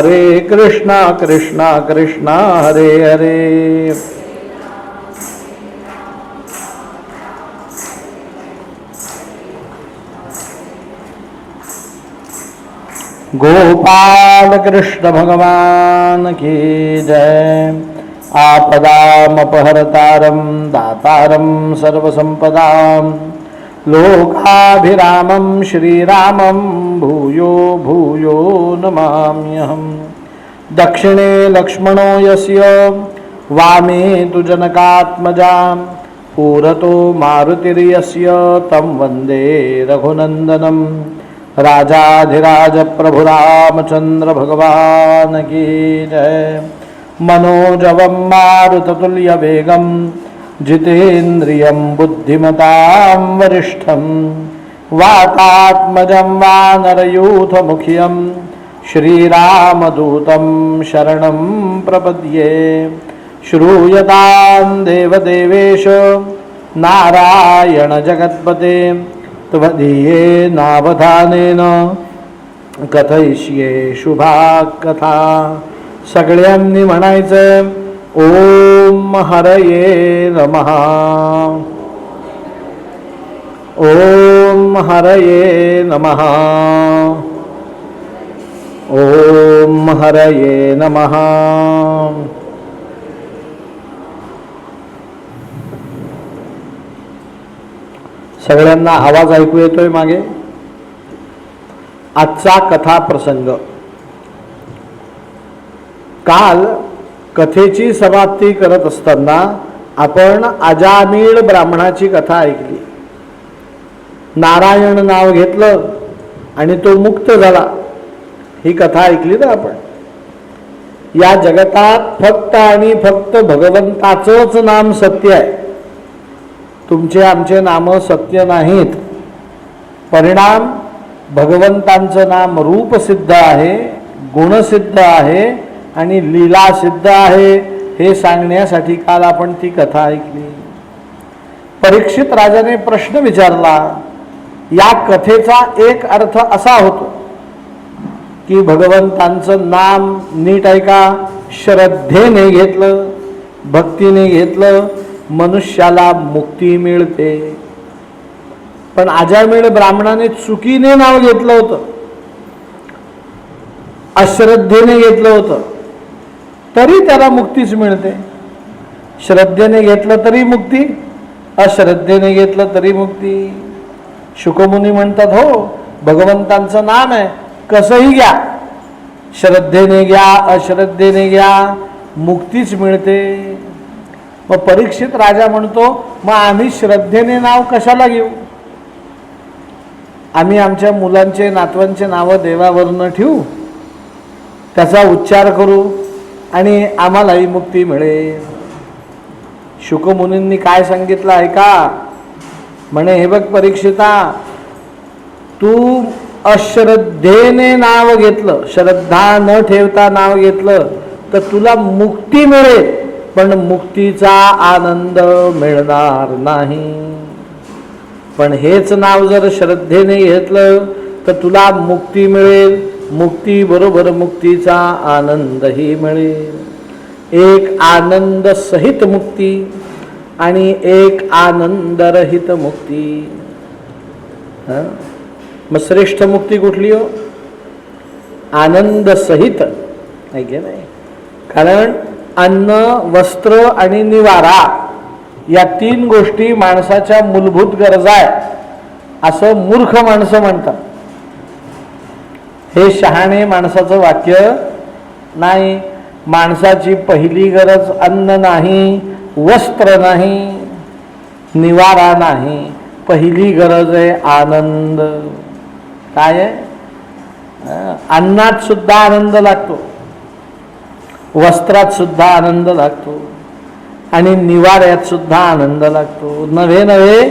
हरे कृष्णा कृष्णा कृष्णा हरे हरे. गोपाल कृष्ण भगवान की जय. आपदामपहर्तारं दातारं सर्वसंपदां लोकाभिरामं श्रीरामं भूयो भूयो नमाम्यहम्. दक्षिणे लक्ष्मणो यस्य वामे तु जनकात्मजा पुरतो मारुतिर्यस्य तं वन्दे रघुनन्दनं. राजाधिराज प्रभु रामचंद्र भगवान की जय. मनोजवं मारुततुल्यवेगं जितेन्द्रियं बुद्धिमतां वरिष्ठं वातात्मजं वानरयूथमुख्यं श्रीरामदूतं शरणं प्रपद्ये. श्रूयतां देवदेवेश नारायण जगत्पते त्वदीये नावधानेन कथयिष्ये शुभा कथा. सगळ्यांनी म्हणायचं ओम हरये नमः. ओम हरये नमः. ओम हरये नमः. सगळ्यांना आवाज ऐकू येतोय मागे. आजचा कथा प्रसंग. काल कथेची समाप्ती करत असताना आपण अजामिळ ब्राह्मणाची कथा ऐकली. नारायण नाव घेतलं आणि तो मुक्त झाला, ही कथा ऐकली ना आपण. या जगतात फक्त आणि फक्त भगवंताचंच नाम सत्य आहे. तुमचे आमचे नाम सत्य नाहीत. परिणाम भगवंतांचं नाम रूपसिद्ध आहे, गुणसिद्ध आहे आणि लीला सिद्ध आहे, हे सांगण्यासाठी काल आपण ती कथा ऐकली. परीक्षित राजाने प्रश्न विचारला. या कथेचा एक अर्थ असा होतो की भगवंतांचं नाम नीट ऐका, श्रद्धेने घेतलं, भक्तीने घेतलं, मनुष्याला मुक्ती मिळते. पण अजामिळ ब्राह्मणाने चुकीने नाव घेतलं होतं, अश्रद्धेने घेतलं होतं, तरी त्याला मुक्तीच मिळते. श्रद्धेने घेतलं तरी मुक्ती, अश्रद्धेने घेतलं तरी मुक्ती. शुकमुनी म्हणतात हो भगवंतांचं नाम आहे, कसंही घ्या, श्रद्धेने घ्या अश्रद्धेने घ्या, मुक्तीच मिळते. मग परीक्षित राजा म्हणतो मग आम्ही श्रद्धेने नाव कशाला घेऊ? आम्ही आमच्या मुलांचे नातवांचे नावं देवावरनं ठेवू, त्याचा उच्चार करू आणि आम्हालाही मुक्ती मिळेल. शुकमुनींनी काय सांगितलं ऐका. म्हणे हे बघ परीक्षिता, तू अश्रद्धेने नाव घेतलं, श्रद्धा न ठेवता नाव घेतलं तर तुला मुक्ती मिळेल, पण मुक्तीचा आनंद मिळणार नाही. पण हेच नाव जर श्रद्धेने घेतलं तर तुला मुक्ती मिळेल, मुक्ती बरोबर मुक्तीचा आनंदही मिळेल. एक आनंद सहित मुक्ती आणि एक आनंदरहित मुक्ती. मग श्रेष्ठ मुक्ती कुठली हो? आनंद सहित, नाही. कारण अन्न, वस्त्र आणि निवारा या तीन गोष्टी माणसाच्या मूलभूत गरजा आहेत असं मूर्ख माणसं म्हणतात. हे शहाणे माणसाचं वाक्य नाही. माणसाची पहिली गरज अन्न नाही, वस्त्र नाही, निवारा नाही. पहिली गरज आहे आनंद. काय आहे? अन्नात सुद्धा आनंद लागतो, वस्त्रात सुद्धा आनंद लागतो आणि निवाऱ्यात सुद्धा आनंद लागतो. नव्हे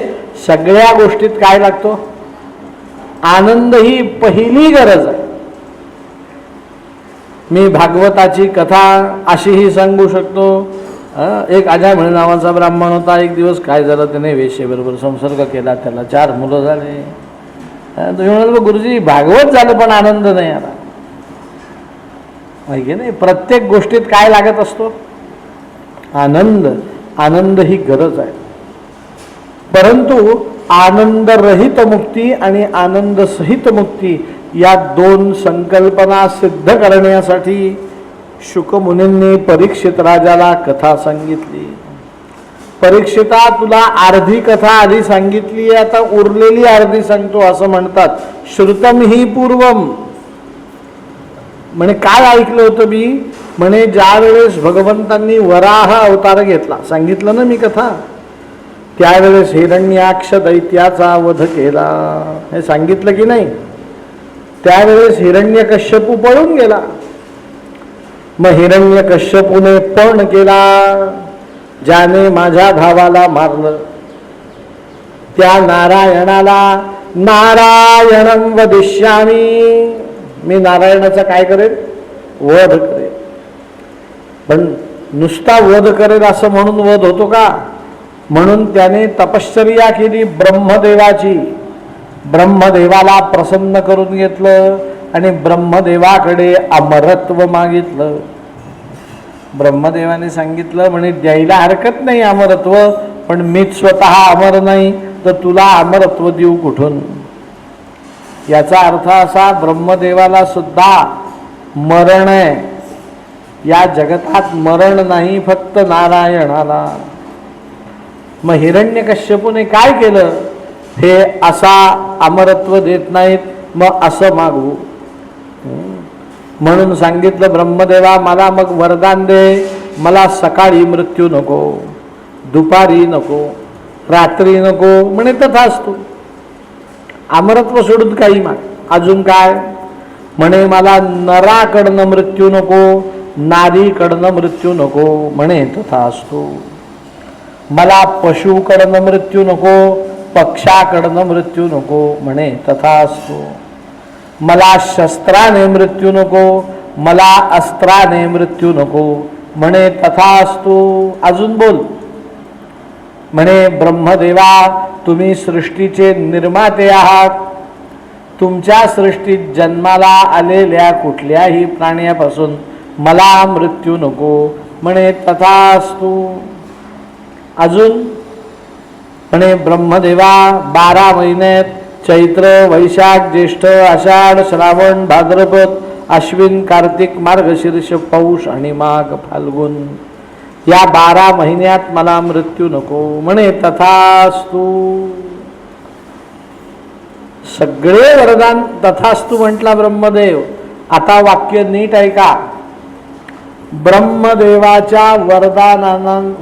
सगळ्या गोष्टीत काय लागतो? आनंद ही पहिली गरज आहे. मी भागवताची कथा अशीही सांगू शकतो. एक अजामिळ नावाचा ब्राह्मण होता. एक दिवस काय झालं, त्याने वेश्येबरोबर संसर्ग केला, त्याला 4 मुलं झाले. तुम्ही म्हणाल गुरुजी भागवत झालं पण आनंद नाही आला. आहे की नाही. प्रत्येक गोष्टीत काय लागत असतो? आनंद. आनंद ही गरज आहे. परंतु आनंदरहित मुक्ती आणि आनंद सहित मुक्ती या दोन संकल्पना सिद्ध करण्यासाठी शुकमुनींनी परीक्षित राजाला कथा सांगितली. परीक्षिता, तुला अर्धी कथा आधी सांगितली, आता उरलेली अर्धी सांगतो असं म्हणतात. श्रुतम ही पूर्वम. म्हणे काय ऐकलं होतं मी? म्हणे ज्या वेळेस भगवंतांनी वराह अवतार घेतला, सांगितलं ना मी कथा, त्यावेळेस हिरण्याक्ष दैत्याचा वध केला, हे सांगितलं की नाही? त्यावेळेस हिरण्यकश्यपू पळून गेला. मग हिरण्यकश्यपूने पण केला, ज्याने माझ्या भावाला मारलं त्या नारायणाला नारायणं वदिष्यामी, मी नारायणाचा काय करेन? वध करेन. पण नुसता वध करेल असं म्हणून वध होतो का? म्हणून त्याने तपश्चर्या केली ब्रह्मदेवाची. ब्रह्मदेवाला प्रसन्न करून घेतलं आणि ब्रह्मदेवाकडे अमरत्व मागितलं. ब्रह्मदेवाने सांगितलं, म्हणे द्यायला हरकत नाही अमरत्व, पण मीच स्वतः अमर नाही तर तुला अमरत्व देऊ कुठून? याचा अर्थ असा, ब्रह्मदेवाला सुद्धा मरण आहे. या जगतात मरण नाही, फक्त नारायणाला. मग हिरण्यकश्यपूने काय केलं? हे असा अमरत्व देत नाहीत, मग असं मागू. म्हणून सांगितलं, ब्रह्मदेवा मला मग वरदान दे, मला सकाळी मृत्यू नको, दुपारी नको, रात्री नको. म्हणे तथास्तु. अमरत्व सोडून काही माग. अजून काय? म्हणे मला नराकडनं मृत्यू नको, नारीकडनं मृत्यू नको. म्हणे तथास्तु. मला पशुकडनं मृत्यू नको, पक्षाकडनं मृत्यू नको. म्हणे तथास्तु. मला शस्त्राने मृत्यू नको, मला अस्त्राने मृत्यू नको. म्हणे तथास्तु. अजून बोल. म्हणे ब्रह्मदेवा, तुम्ही सृष्टीचे निर्माते आहात. तुमच्या सृष्टीत जन्माला आलेल्या कुठल्याही प्राण्यापासून मला मृत्यू नको. म्हणे तथास्तु. अजून म्हणे ब्रह्मदेवा, 12 महिन्यात चैत्र, वैशाख, ज्येष्ठ, आषाढ, श्रावण, भाद्रपद, अश्विन, कार्तिक, मार्गशीर्ष, पौष आणि माघ, फाल्गुन या 12 महिन्यात मला मृत्यू नको. म्हणे तथास्तु. सगळे वरदान तथास्तु म्हटला ब्रह्मदेव. आता वाक्य नीट ऐका. ब्रह्मदेवाच्या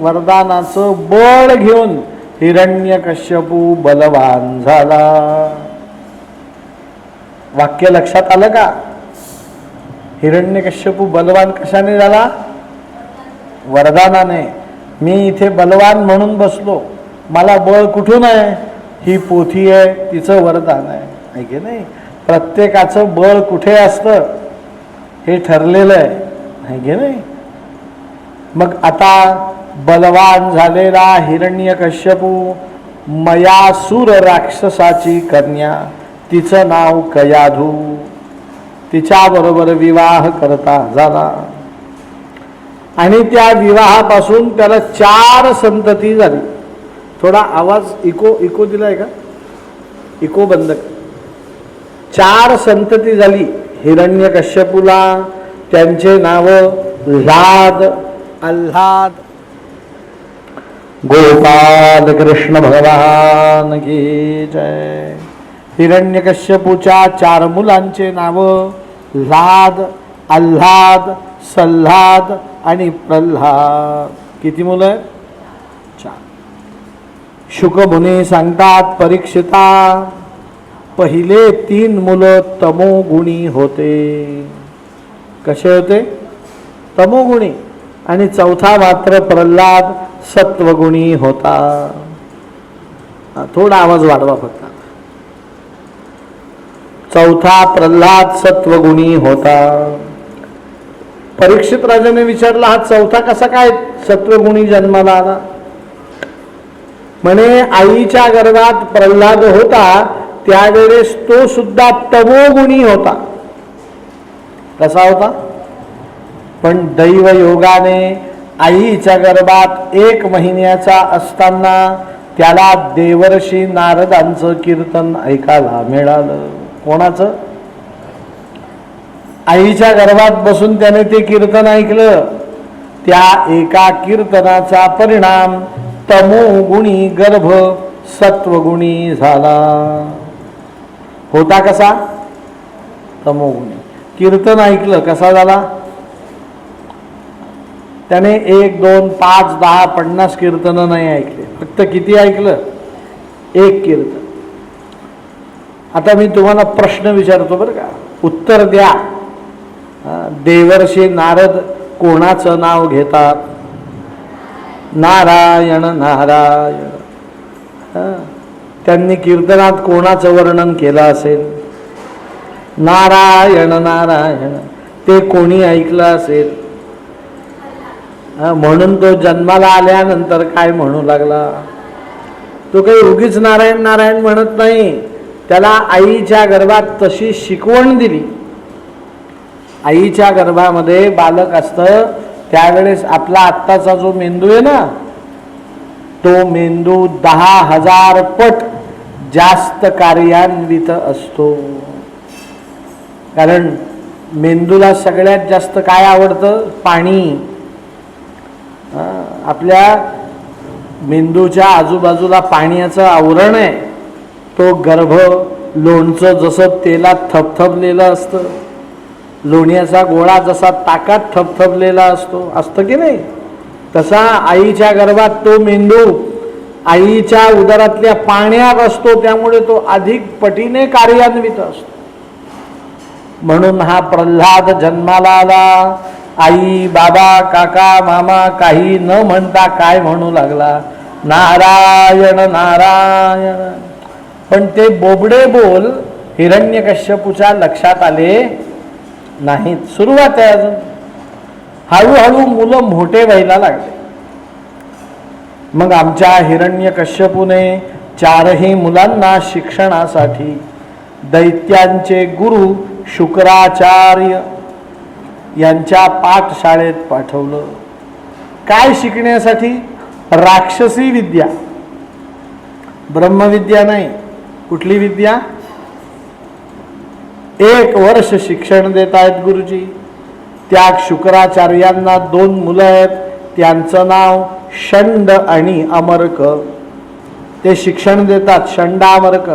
वरदानाचं बळ घेऊन हिरण्यकश्यपू बलवान झाला. वाक्य लक्षात आलं का? हिरण्यकश्यपू बलवान कशाने झाला? वरदानाने. मी इथे बलवान म्हणून बसलो, मला बळ कुठून आहे? ही पोथी आहे, तिचं वरदान आहे की नाही? प्रत्येकाचं बळ कुठे असतं हे ठरलेलं आहे की नाही? मग आता बलवान झालेला हिरण्यकश्यपू मयासूर राक्षसाची कन्या, तिचं नाव कयाधू, तिच्याबरोबर विवाह करता झाला. आणि त्या विवाहापासून त्याला 4 संतती झाली. थोडा आवाज इको दिलाय का? इको बंद कर. 4 संतती झाली हिरण्यकश्यपूला. त्यांचे नाव लाद, आल्हाद, गोपाल कृष्ण भगवान की जय. हिरण्यकश्यपूच्या 4 मुलांचे नाव लाद, आल्हाद, सल्हाद आणि प्रल्हाद. किती मुलं आहेत? 4. शुकमुनी सांगतात, परीक्षिता, पहिले 3 मुलं तमोगुणी होते. कसे होते? तमोगुणी. आणि चौथा मात्र प्रल्हाद सत्वगुणी होता. थोडा आवाज वाढवा फक्त. चौथा प्रल्हाद सत्वगुणी होता. परीक्षित राजाने विचारला, हा चौथा कसा काय सत्वगुणी जन्माला आला? म्हणे आईच्या गर्भात प्रल्हाद होता त्यावेळेस तो सुद्धा तमोगुणी होता. कसा होता? पण दैवयोगाने आईच्या गर्भात 1 महिन्याचा असताना त्याला देवर्षी नारदांचं कीर्तन ऐकायला मिळालं. कोणाचं? आईच्या गर्भात बसून त्याने ते कीर्तन ऐकलं. त्या एका कीर्तनाचा परिणाम तमोगुणी गर्भ सत्वगुणी झाला. होता कसा? तमोगुणी. कीर्तन ऐकलं, कसा झाला? त्याने 1, 2, 5, 10, 50 कीर्तनं नाही ऐकले, फक्त किती ऐकलं? 1 कीर्तन. आता मी तुम्हाला प्रश्न विचारतो बरं का, उत्तर द्या. देवर्षी नारद कोणाचं नाव घेतात? नारायण नारायण. त्यांनी कीर्तनात कोणाचं वर्णन केलं असेल? नारायण नारायण. ते कोणी ऐकलं असेल? म्हणून तो जन्माला आल्यानंतर काय म्हणू लागला? तो काही उगीच नारायण नारायण म्हणत नाही. त्याला आईच्या गर्भात तशी शिकवण दिली. आईच्या गर्भामध्ये बालक असतं त्यावेळेस आपला आत्ताचा जो मेंदू आहे ना, तो मेंदू 10,000 पट जास्त कार्यान्वित असतो. कारण मेंदूला सगळ्यात जास्त काय आवडतं? पाणी. आपल्या मेंदूच्या आजूबाजूला पाण्याचं आवरण आहे. तो गर्भ लोणचं जसं तेलात थपथपलेलं असतं, लोण्याचा गोळा जसा ताकात थपथपलेला असतं की नाही, तसा आईच्या गर्भात तो मेंदू आईच्या उदरातल्या पाण्यात असतो. त्यामुळे तो अधिक पटीने कार्यान्वित असतो. म्हणून हा प्रल्हाद जन्माला आला. आई बाबा काका मामा काही न म्हणता काय म्हणू लागला? नारायण नारायण. पण ते बोबडे बोल हिरण्यकश्यपूच्या लक्षात आले नाहीत. सुरुवात आहे अजून. हळूहळू मुलं मोठे व्हायला लागले. मग आमच्या हिरण्यकश्यपूने 4ही मुलांना शिक्षणासाठी दैत्यांचे गुरु शुक्राचार्य यांच्या पाठशाळेत पाठवलं. काय शिकण्यासाठी? राक्षसी विद्या, ब्रह्मविद्या नाही. कुठली विद्या? 1 वर्ष शिक्षण देत आहेत गुरुजी. त्या शुक्राचार्यांना 2 मुलं आहेत. त्यांचं नाव षंड आणि अमर्क. ते शिक्षण देतात, षंडामर्क.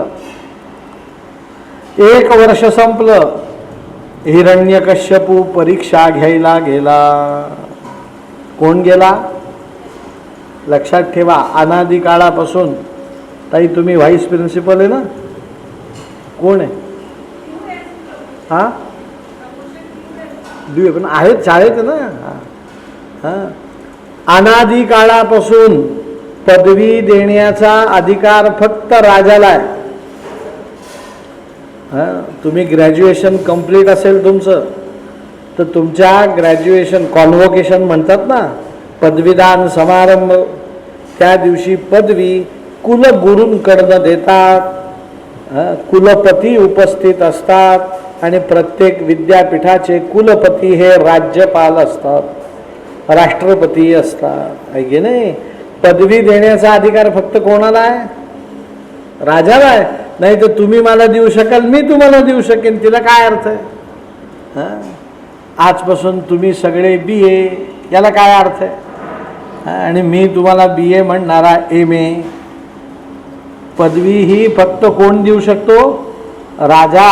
1 वर्ष संपलं. हिरण्यकश्यपू परीक्षा घ्यायला गेला. कोण गेला? लक्षात ठेवा, अनादी काळापासून. ताई तुम्ही व्हाईस प्रिन्सिपल आहे ना? कोण आहे? हा, पण आहेत शाळेत ना. अनादी काळापासून पदवी देण्याचा अधिकार फक्त राजाला आहे. तुम्ही ग्रॅज्युएशन कंप्लीट असेल तुमचं, तर तुमच्या ग्रॅज्युएशन कॉन्व्होकेशन म्हणतात ना, पदवीदान समारंभ, त्या दिवशी पदवी कुलगुरूंकडनं देतात. कुलपती उपस्थित असतात आणि प्रत्येक विद्यापीठाचे कुलपती हे राज्यपाल असतात, राष्ट्रपती असतात. आहे की नाही? पदवी देण्याचा अधिकार फक्त कोणाला आहे? राजाला आहे. नाही तर तुम्ही मला देऊ शकाल, मी तुम्हाला देऊ शकेन. तिला काय अर्थ आहे? आजपासून तुम्ही सगळे BA, याला काय अर्थ आहे? आणि मी तुम्हाला BA म्हणणारा MA. पदवी ही फक्त कोण देऊ शकतो? राजा.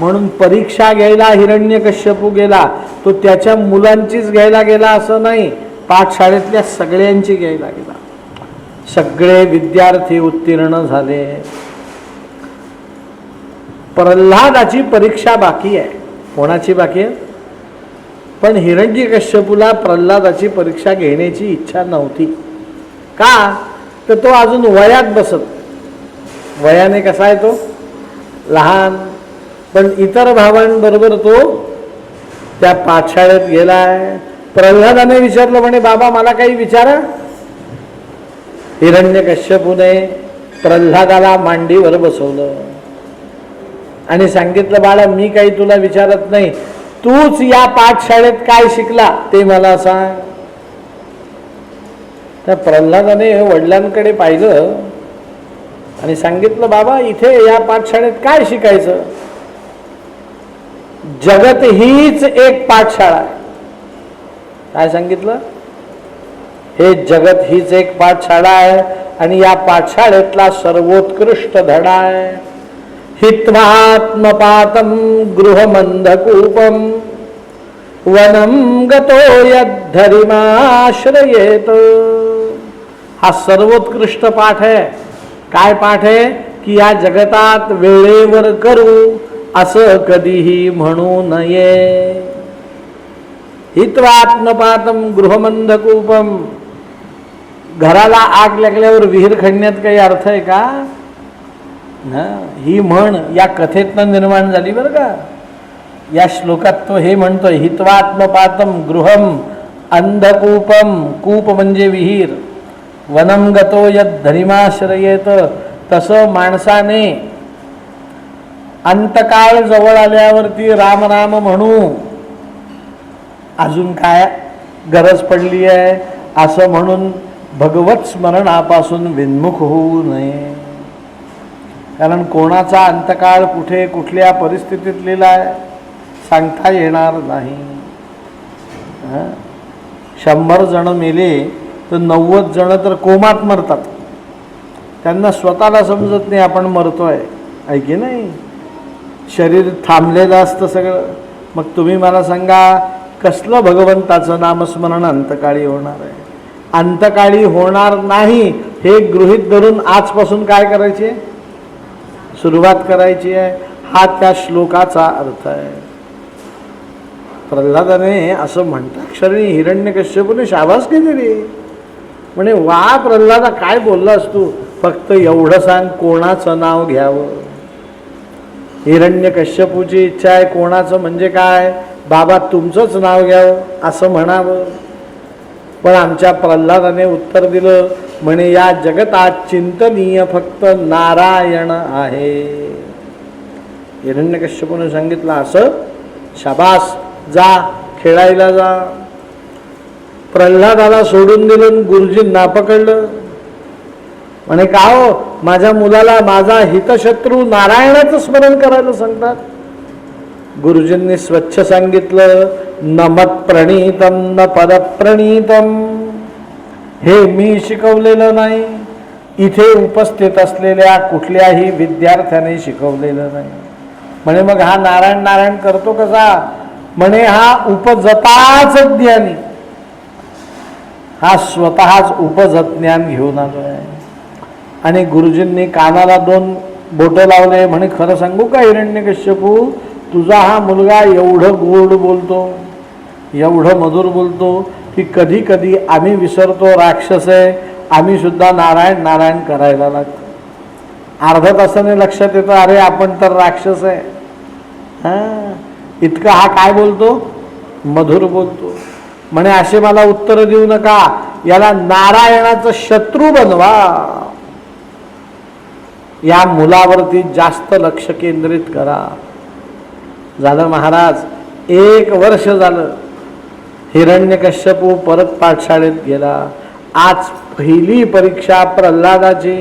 म्हणून परीक्षा घ्यायला हिरण्यकश्यपू गेला. तो त्याच्या मुलांचीच घ्यायला गेला असं नाही, पाठशाळेतल्या सगळ्यांची घ्यायला गेला. सगळे विद्यार्थी उत्तीर्ण झाले. प्रल्हादाची परीक्षा बाकी आहे. कोणाची बाकी आहे? पण हिरण्यकश्यपूला प्रल्हादाची परीक्षा घेण्याची इच्छा नव्हती. का? तर तो अजून वयात बसत. वयाने कसा आहे तो? लहान. पण इतर भावांबरोबर तो त्या पाठशाळेत गेलाय. प्रल्हादाने विचारलं, म्हणे बाबा मला काही विचारा. हिरण्यकश्यपूने प्रल्हादाला मांडीवर बसवलं आणि सांगितलं, बाळा मी काही तुला विचारत नाही, तूच या पाठशाळेत काय शिकला ते मला सांग. त्या प्रल्हादाने वडिलांकडे पाहिलं आणि सांगितलं, बाबा इथे या पाठशाळेत काय शिकायचं? जगत हीच एक पाठशाळा आहे. काय सांगितलं? हे जगत हीच एक पाठशाळा आहे आणि या पाठशाळेतला सर्वोत्कृष्ट धडा आहे. हित्वात्मपातं गृहमंधकूपम वनं गतो यद्धरिमाश्रयेत. हा सर्वोत्कृष्ट पाठ आहे. काय पाठ आहे? की या जगतात वेळेवर करू असं कधीही म्हणू नये. हित्वात्मपातं गृहमंधकूपम. घराला आग लागल्यावर विहीर खणण्यात काही अर्थ आहे का? ही म्हण या कथेतनं निर्माण झाली बरं का. या श्लोकात तो हे म्हणतोय, हित्वात्मपातं गृहम अंधकूपम. कूप म्हणजे विहीर. वनं गतो यद्धरिमाश्रयेत. तसं माणसाने अंतकाळ जवळ आल्यावरती राम राम म्हणू, अजून काय गरज पडली आहे असं म्हणून भगवत स्मरणापासून विन्मुख होऊ नये. कारण कोणाचा अंतकाळ कुठे कुठल्या परिस्थितीत लिहिला आहे सांगता येणार नाही. 100 जण मेले तर 90 जण तर कोमात मरतात. त्यांना स्वतःला समजत नाही आपण मरतोय, आहे की नाही. शरीर थांबलेलं असतं सगळं. मग तुम्ही मला सांगा, कसलं भगवंताचं नामस्मरण अंतकाळी होणार आहे? अंतकाळी होणार नाही हे गृहीत धरून आजपासून काय करायचे? सुरुवात करायची आहे. हा त्या श्लोकाचा अर्थ आहे. प्रल्हादाने असं म्हणता क्षणी हिरण्यकश्यपूने शाबासकी दिली. म्हणे, वा प्रल्हादा, काय बोललास तू? फक्त एवढं सांग, कोणाचं नाव घ्यावं? हिरण्यकश्यपूची इच्छा आहे. कोणाचं म्हणजे काय? बाबा तुमचंच नाव घ्यावं असं म्हणावं. पण आमच्या प्रल्हादाने उत्तर दिलं, म्हणे, या जगतात चिंतनीय फक्त नारायण आहे. हिरण्यकश्यपूने सांगितलं, असं? शाबास, जा खेळायला जा. प्रल्हादाला सोडून दिलं, गुरुजींना पकडलं. म्हणे, का हो, माझ्या मुलाला माझा हितशत्रू नारायणाचं स्मरण करायला सांगतात? गुरुजींनी स्वच्छ सांगितलं, न मत प्रणीतम न पद प्रणीतम. हे मी शिकवलेलं नाही, इथे उपस्थित असलेल्या कुठल्याही विद्यार्थ्याने शिकवलेलं नाही. म्हणे, मग हा नारायण नारायण करतो कसा? म्हणे, हा उपजताच ज्ञानी. हा स्वतःच उपजत ज्ञान घेऊन आलोय. आणि गुरुजींनी कानाला 2 बोटं लावले. म्हणे, खरं सांगू का हिरण्यकश्यपू, तुझा हा मुलगा एवढं गोड बोलतो, एवढं मधुर बोलतो की कधी कधी आम्ही विसरतो राक्षस आहे, आम्ही सुद्धा नारायण नारायण करायला लागतो. अर्ध्या तासाने लक्षात येतं, अरे आपण तर राक्षस आहे. इतका हा काय बोलतो? मधुर बोलतो. म्हणे, असे मला उत्तर देऊ नका, याला नारायणाचं शत्रू बनवा. या मुलावरती जास्त लक्ष केंद्रित करा. झालं महाराज, 1 वर्ष झालं. हिरण्यकश्यपू परत पाठशाळेत गेला. आज पहिली परीक्षा प्रल्हादाची.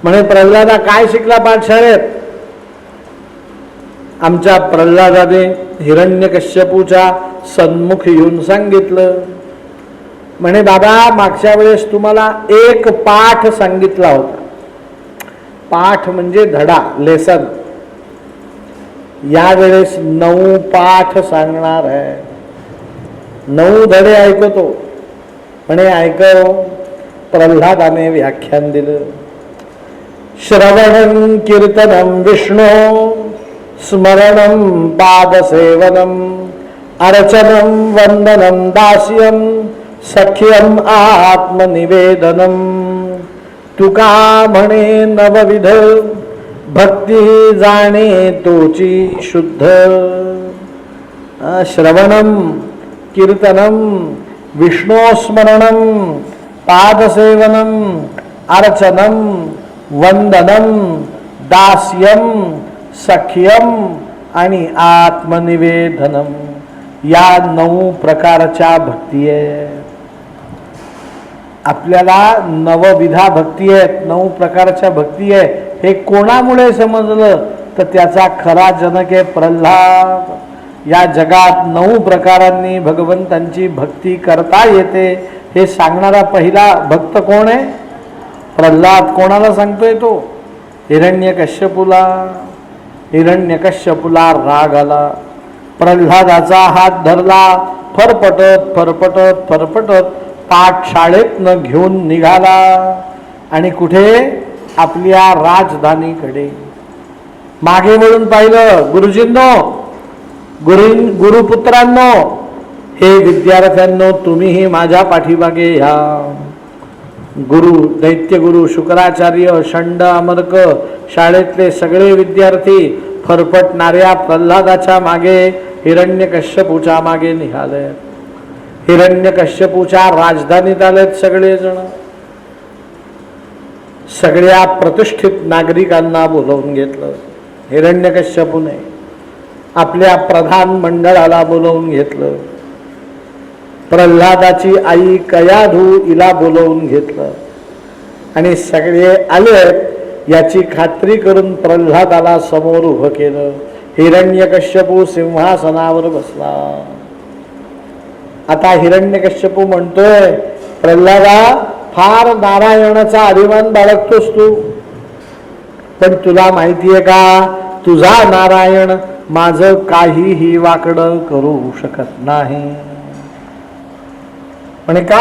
म्हणे, प्रल्हादा काय शिकला पाठशाळेत? आमच्या प्रल्हादाने हिरण्यकश्यपूच्या सन्मुख येऊन सांगितलं. म्हणे, बाबा मागच्या वेळेस तुम्हाला 1 पाठ सांगितला होता. पाठ म्हणजे धडा, लेसन. यावेळेस 9 पाठ सांगणार आहे. 9 धडे ऐकतो. म्हणे, ऐकव. प्रल्हादाने व्याख्यान दिलं. श्रवणं कीर्तनं विष्णू स्मरणं पादसेवनं अर्चनं वंदनं दास्यं सख्यं आत्मनिवेदनं. तुका म्हणे, नवविध भक्ती जाणे तोची शुद्ध. श्रवणं कीर्तनं विष्णुस्मरणं पादसेवनं अर्चनं वंदनं दास्यं सख्यं आणि आत्मनिवेदनम या 9 प्रकारच्या भक्ती आहे. आपल्याला 9विधा भक्ती आहेत, 9 प्रकारच्या भक्ती आहे. हे कोणामुळे समजलं तर त्याचा खरा जनक आहे प्रल्हाद. या जगात 9 प्रकारांनी भगवंतांची भक्ती करता येते हे सांगणारा पहिला भक्त कोण आहे? प्रल्हाद. कोणाला सांगतोय तो? हिरण्यकश्यपूला. हिरण्यकश्यपूला राग आला, प्रल्हादाचा हात धरला, फरफटत फरफटत फरफटत पाठशाळेतनं घेऊन निघाला आणि कुठे? आपल्या राजधानीकडे. मागे वळून पाहिलं. गुरुजींनो, गुरुपुत्रांनो, हे विद्यार्थ्यांनो, तुम्हीही माझ्या पाठीमागे ह्या. गुरु, दैत्यगुरु शुक्राचार्य, षंड, अमर्क, शाळेतले सगळे विद्यार्थी फरफटणाऱ्या प्रल्हादाच्या मागे, हिरण्यकश्यपूच्या मागे निघाले. हिरण्यकश्यपूच्या राजधानीत आलेत सगळेजण. सगळ्या प्रतिष्ठित नागरिकांना बोलवून घेतलं. हिरण्यकश्यपूने आपल्या प्रधान मंडळाला बोलवून घेतलं. प्रल्हादाची आई कयाधू हिला बोलवून घेतलं आणि सगळे आले याची खात्री करून प्रल्हादाला समोर उभं केलं. हिरण्यकश्यपू सिंहासनावर बसला. आता हिरण्यकश्यपू म्हणतोय, प्रल्हादा, फार नारायणाचा अभिमान बाळगतोस तू, पण तुला माहितीये का, तुझा नारायण माझं काहीही वाकडं करू शकत नाही. म्हणे का?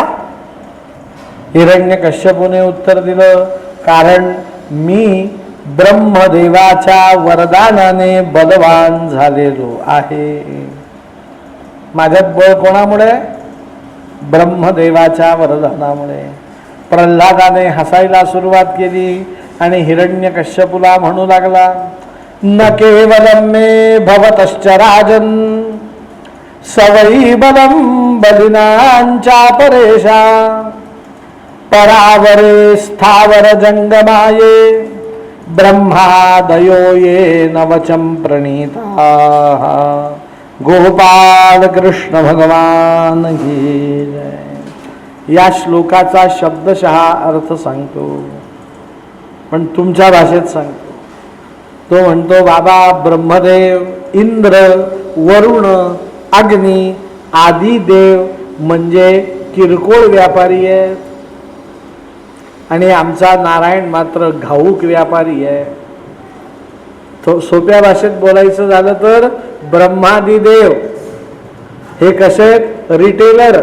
हिरण्यकश्यपूने उत्तर दिलं, कारण मी ब्रह्मदेवाच्या वरदानाने बलवान झालेलो आहे. माझ्यात बळ कोणामुळे? ब्रह्मदेवाच्या वरदानामुळे. प्रल्हादाने हसायला सुरुवात केली आणि हिरण्यकश्यपूला म्हणू लागला, न केवलम मे भवतश्च राजन सवई बलम बलिनांच्या परेशा परावरे स्थावर जंगमाये ब्रह्मादयो ये नवचम प्रणीता. गोपाल कृष्ण भगवान की जय. या श्लोकाचा शब्दशः अर्थ सांगतो, पण तुमच्या भाषेत सांगतो. तो म्हणतो, बाबा, ब्रह्मदेव, इंद्र, वरुण, अग्नी आदी देव म्हणजे किरकोळ व्यापारी आहेत आणि आमचा नारायण मात्र घाऊक व्यापारी आहे. तो सोप्या भाषेत बोलायचं झालं तर ब्रह्मादी देव हे कसे? रिटेलर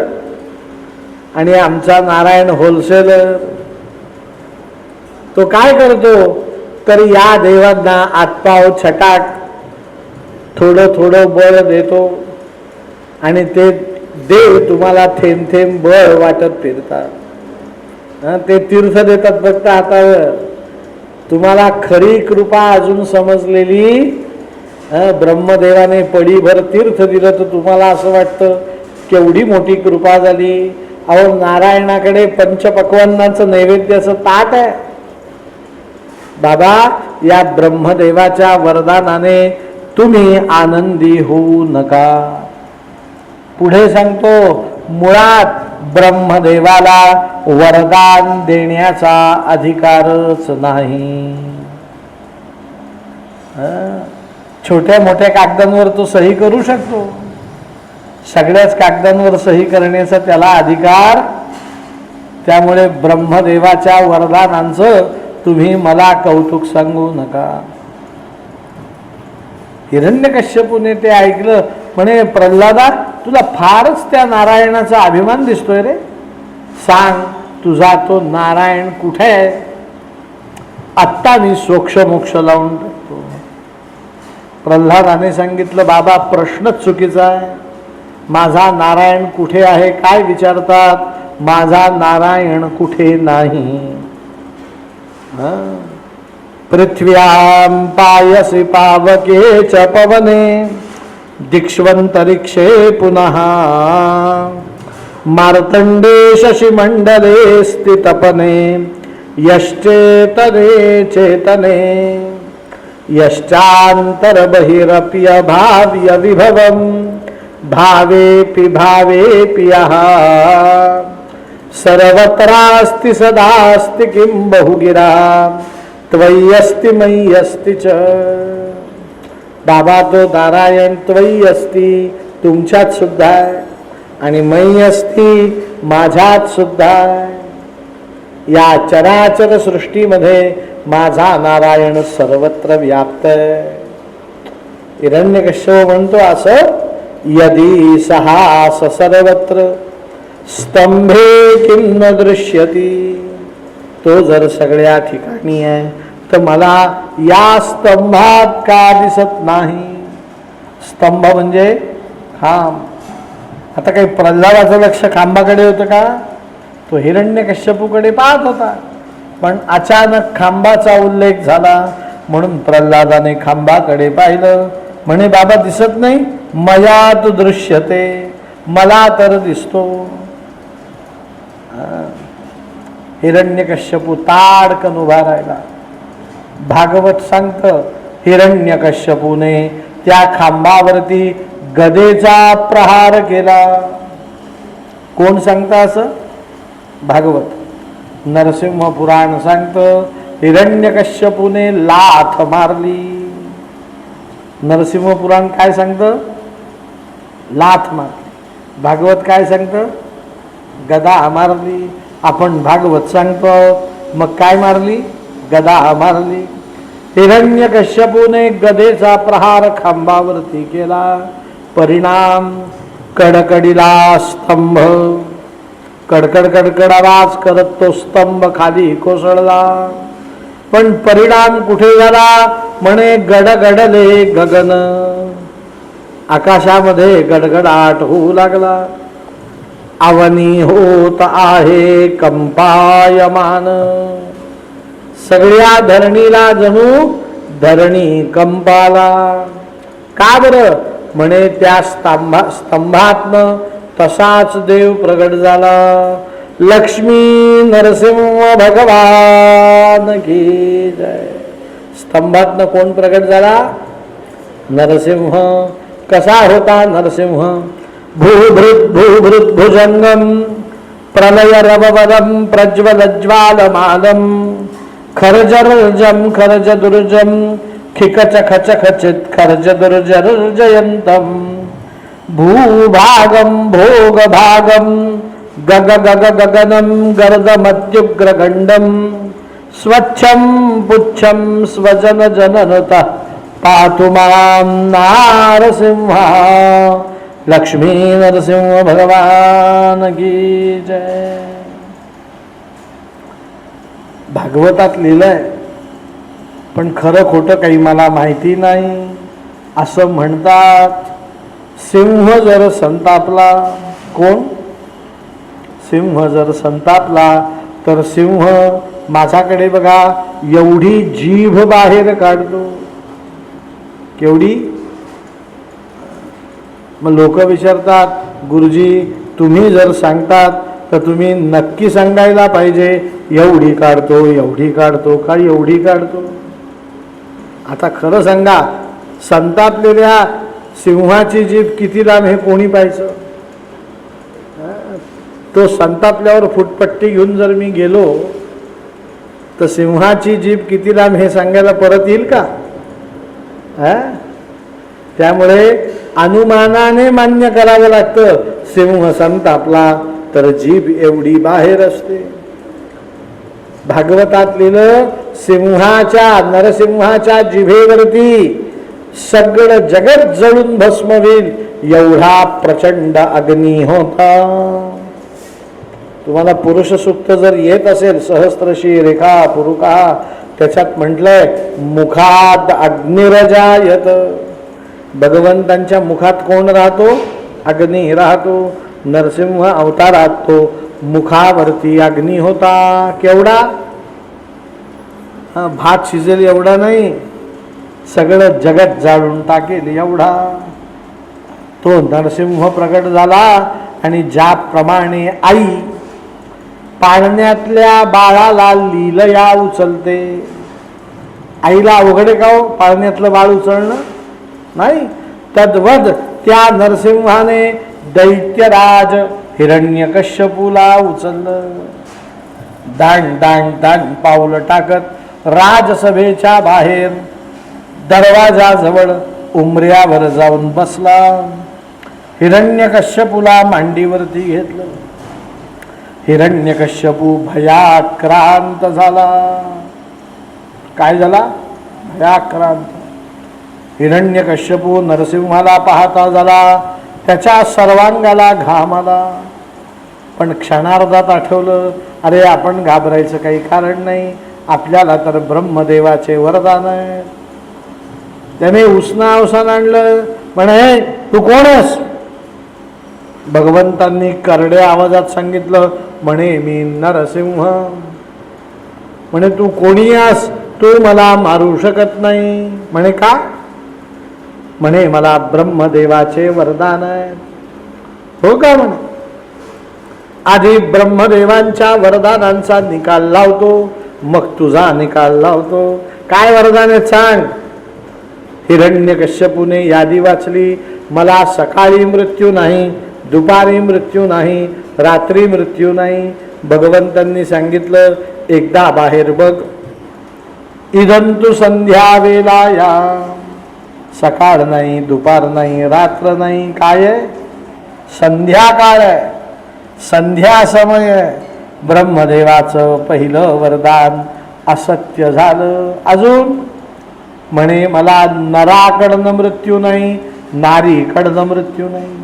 आणि आमचा नारायण होलसेलर. तो काय करतो तर या देवांना आतपाव छटाक थोडं थोडं बळ देतो आणि ते देव तुम्हाला थेंब थेंब बळ वाटत फिरतात. ते तीर्थ देतात फक्त हातावर. तुम्हाला खरी कृपा अजून समजलेली, ब्रह्मदेवाने पडीभर तीर्थ दिलं तर तुम्हाला असं वाटतं केवढी मोठी कृपा झाली. अहो, नारायणाकडे पंचपक्वान्नाचं नैवेद्याचं ताट आहे. बाबा, या ब्रह्मदेवाच्या वरदानाने तुम्ही आनंदी होऊ नका. पुढे सांगतो, मुळात ब्रह्मदेवाला वरदान देण्याचा अधिकारच नाही. छोट्या मोठ्या कागदांवर तो सही करू शकतो, सगळ्याच कागदांवर सही करण्याचा त्याला अधिकार. त्यामुळे ब्रह्मदेवाच्या वरदानांचं तुम्ही मला कौतुक सांगू नका. हिरण्यकश्यपूने ते ऐकलं. म्हणे, प्रल्हादा, तुला फारच त्या नारायणाचा अभिमान दिसतोय रे. सांग, तुझा तो नारायण कुठे आहे? आत्ता मी सोक्ष मोक्ष लावून टाकतो. प्रल्हादाने सांगितलं, बाबा, प्रश्नच चुकीचा आहे. माझा नारायण कुठे आहे काय विचारतात? माझा नारायण कुठे नाही. पृथ्व्यां पायसि पावके च पवने दिक्ष्वंतरिक्षे पुनः मार्तंडे शशिमंडले स्थितपने यश्चेतने चेतने यश्चान्तरबहिरप्य भाव्य विभवं भावेऽपि भावेऽपि यः सर्वत्रास्ति सदास्ति किं बहुगिरा त्वयि अस्ति मयि अस्ति च. बाबा तो नारायण त्वयि अस्ति तुमच्यात सुद्धा आहे आणि मयि अस्ति माझ्यात सुद्धा आहे. या चराचर सृष्टीमध्ये माझा नारायण सर्वत्र व्याप्त आहे. हिरण्यकश्यप म्हणतो असं यदि सहास सर्वत्र स्तंभे किं न दृश्यती. तो जर सगळ्या ठिकाणी आहे तर मला या स्तंभात का दिसत नाही. स्तंभ म्हणजे खांब. आता काही प्रल्हादाचं लक्ष खांबाकडे होतं का. तो हिरण्यकश्यपूकडे पाहत होता पण अचानक खांबाचा उल्लेख झाला म्हणून प्रल्हादाने खांबाकडे पाहिलं. म्हणे बाबा दिसत नाही. मया तु दृश्यते मला तर दिसतो. हिरण्यकश्यपू ताडकन उभा राहिला. भागवत सांगतं हिरण्यकश्यपूने त्या खांबावरती गदेचा प्रहार केला. कोण सांगता असं. भागवत. नरसिंह पुराण सांगतं हिरण्यकश्यपूने लाथ मारली. नरसिंह पुराण काय सांगतं लाथ मारली. भागवत काय सांगतं गदा मारली. आपण भागवत सांगतो मग काय मारली गदा मारली. हिरण्यकश्यपूने गदेचा प्रहार खांबावरती केला. परिणाम कडकडीला स्तंभ. कडकड कडकड आवाज करत तो स्तंभ खाली कोसळला. पण परिणाम कुठे झाला म्हणे गडगडले गगन. आकाशामध्ये गडगडाट होऊ लागला. अवनी होत आहे कंपायमान. सगळ्या धरणीला जणू धरणी कंपाला. का बरं म्हणे त्या स्तंभातनं तसाच देव प्रगट झाला. लक्ष्मी नरसिंह भगवान की जय. स्तंभातनं कोण प्रगट झाला नरसिंह. कसा होता नरसिंह. भूभृत भुजंगम प्रलय रववरम प्रज्वलज्वालमालम खर्जर्जम खर्जदुर्जम खिकच खच खचित खर्जदुर्जर्जयंतम भूभागम भोगभागम गग गग गगनम गर्दमत्युग्रगंडम स्वच्छम पुच्छम स्वजन जननता पातु मां नारसिंहा. लक्ष्मी नरसिंह भगवान की जय. भागवतात लिहिलंय पण खरं खोटं काही मला माहिती नाही. असं म्हणतात सिंह जर संतापला. कोण सिंह जर संतापला तर सिंह माझ्याकडे बघा एवढी जीभ बाहेर काढतो. केवढी. मग लोक विचारतात गुरुजी तुम्ही जर सांगतात तर तुम्ही नक्की सांगायला पाहिजे एवढी काढतो एवढी काढतो का एवढी काढतो. आता खरं सांगा संतापलेल्या सिंहाची जीभ किती लांब हे कोणी पाहायचं. तो संतापल्यावर फुटपट्टी घेऊन जर मी गेलो तर सिंहाची जीभ किती लांब हे सांगायला परत येईल का. त्यामुळे अनुमानाने मान्य करावं लागतं. सिंह संतापला तर जीभ एवढी बाहेर असते. भागवतात लिहिलं सिंहाच्या नरसिंहाच्या जिभेवरती सगळं जगत जळून भस्म होईल एवढा प्रचंड अग्नी होता. तुम्हाला पुरुष सूक्त जर येत असेल सहस्त्रशी रेखा पुरुका त्याच्यात म्हटलंय मुखात अग्निरजायत. भगवंतांच्या मुखात कोण राहतो अग्नी राहतो. नरसिंह अवतारात तो मुखावरती अग्नी होता. केवढा भात शिजेल एवढा नाही सगळं जगत जाळून टाकेल एवढा. तो नरसिंह प्रकट झाला आणि ज्याप्रमाणे आई पाळण्यातल्या बाळाला लीलया उचलते आईला अवघड का हो पाळण्यातलं बाळ उचलणं? नाही. तद्वद त्या नरसिंहाने दैत्यराज हिरण्यकश्यपूला उचललं. दाण दाण दाण पाऊल टाकत राजसभेच्या बाहेर दरवाजाजवळ उमऱ्यावर जाऊन बसला. हिरण्यकश्यपूला मांडीवरती घेतलं. हिरण्यकश्यपू भयाक्रांत झाला. काय झाला? भयाक्रांत. हिरण्यकश्यपू नरसिंहाला पाहता झाला. त्याच्या सर्वांगाला घाम आला. पण क्षणार्धात आठवलं, अरे आपण घाबरायचं काही कारण नाही, आपल्याला तर ब्रह्मदेवाचे वरदान आहे. त्याने उसना आणलं. म्हणे तू कोण आहेस? भगवंतांनी करड्या आवाजात सांगितलं, म्हणे मी नरसिंह. म्हणे तू कोणी आहेस? तू मला मारू शकत नाही. म्हणे का? म्हणे मला ब्रह्मदेवाचे वरदान आहे. हो का? म्हणे आधी ब्रह्मदेवांच्या वरदानांचा निकाल लावतो, मग तुझा निकाल लावतो. काय वरदान आहे सांग? हिरण्यकश्यपूने यादी वाचली. मला सकाळी मृत्यू नाही, दुपारी मृत्यू नाही, रात्री मृत्यू नाही. भगवंतांनी सांगितलं, एकदा बाहेर बघ. इदंतु संध्या वेलाया. सकाळ नाही, दुपार नाही, रात्र नाही. काय आहे? संध्याकाळ आहे, संध्या समय आहे. ब्रह्मदेवाचं पहिलं वरदान असत्य झालं. अजून म्हणे मला नराकडनं मृत्यू नाही, नारीकडनं मृत्यू नाही.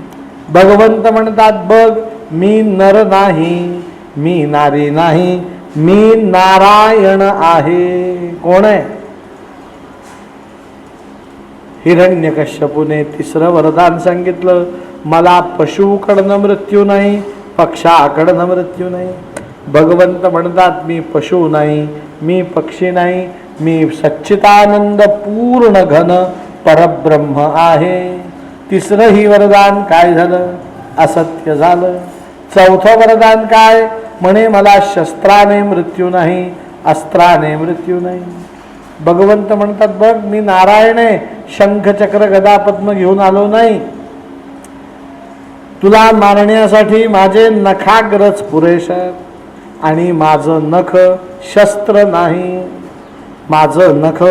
भगवंत म्हणतात, बघ मी नर नाही, मी नारी नाही, मी नारायण आहे. कोण आहे? हिरण्यकश्यपूने तिसरं वरदान सांगितलं, मला पशुकडनं मृत्यू नाही, पक्षाकडनं मृत्यू नाही. भगवंत म्हणतात, मी पशु नाही, मी पक्षी नाही, मी सच्चिदानंद पूर्ण घन परब्रह्म आहे. तिसरं ही वरदान काय झालं? असत्य झालं. चौथं वरदान काय? म्हणे मला शस्त्राने मृत्यू नाही, अस्त्राने मृत्यू नाही. भगवंत म्हणतात, बघ मी नारायण आहे, शंख चक्र गदा पद्म घेऊन आलो नाही. तुला मारण्यासाठी माझे नखाग्रच पुरेश आहेत. आणि माझं नख शस्त्र नाही, माझं नख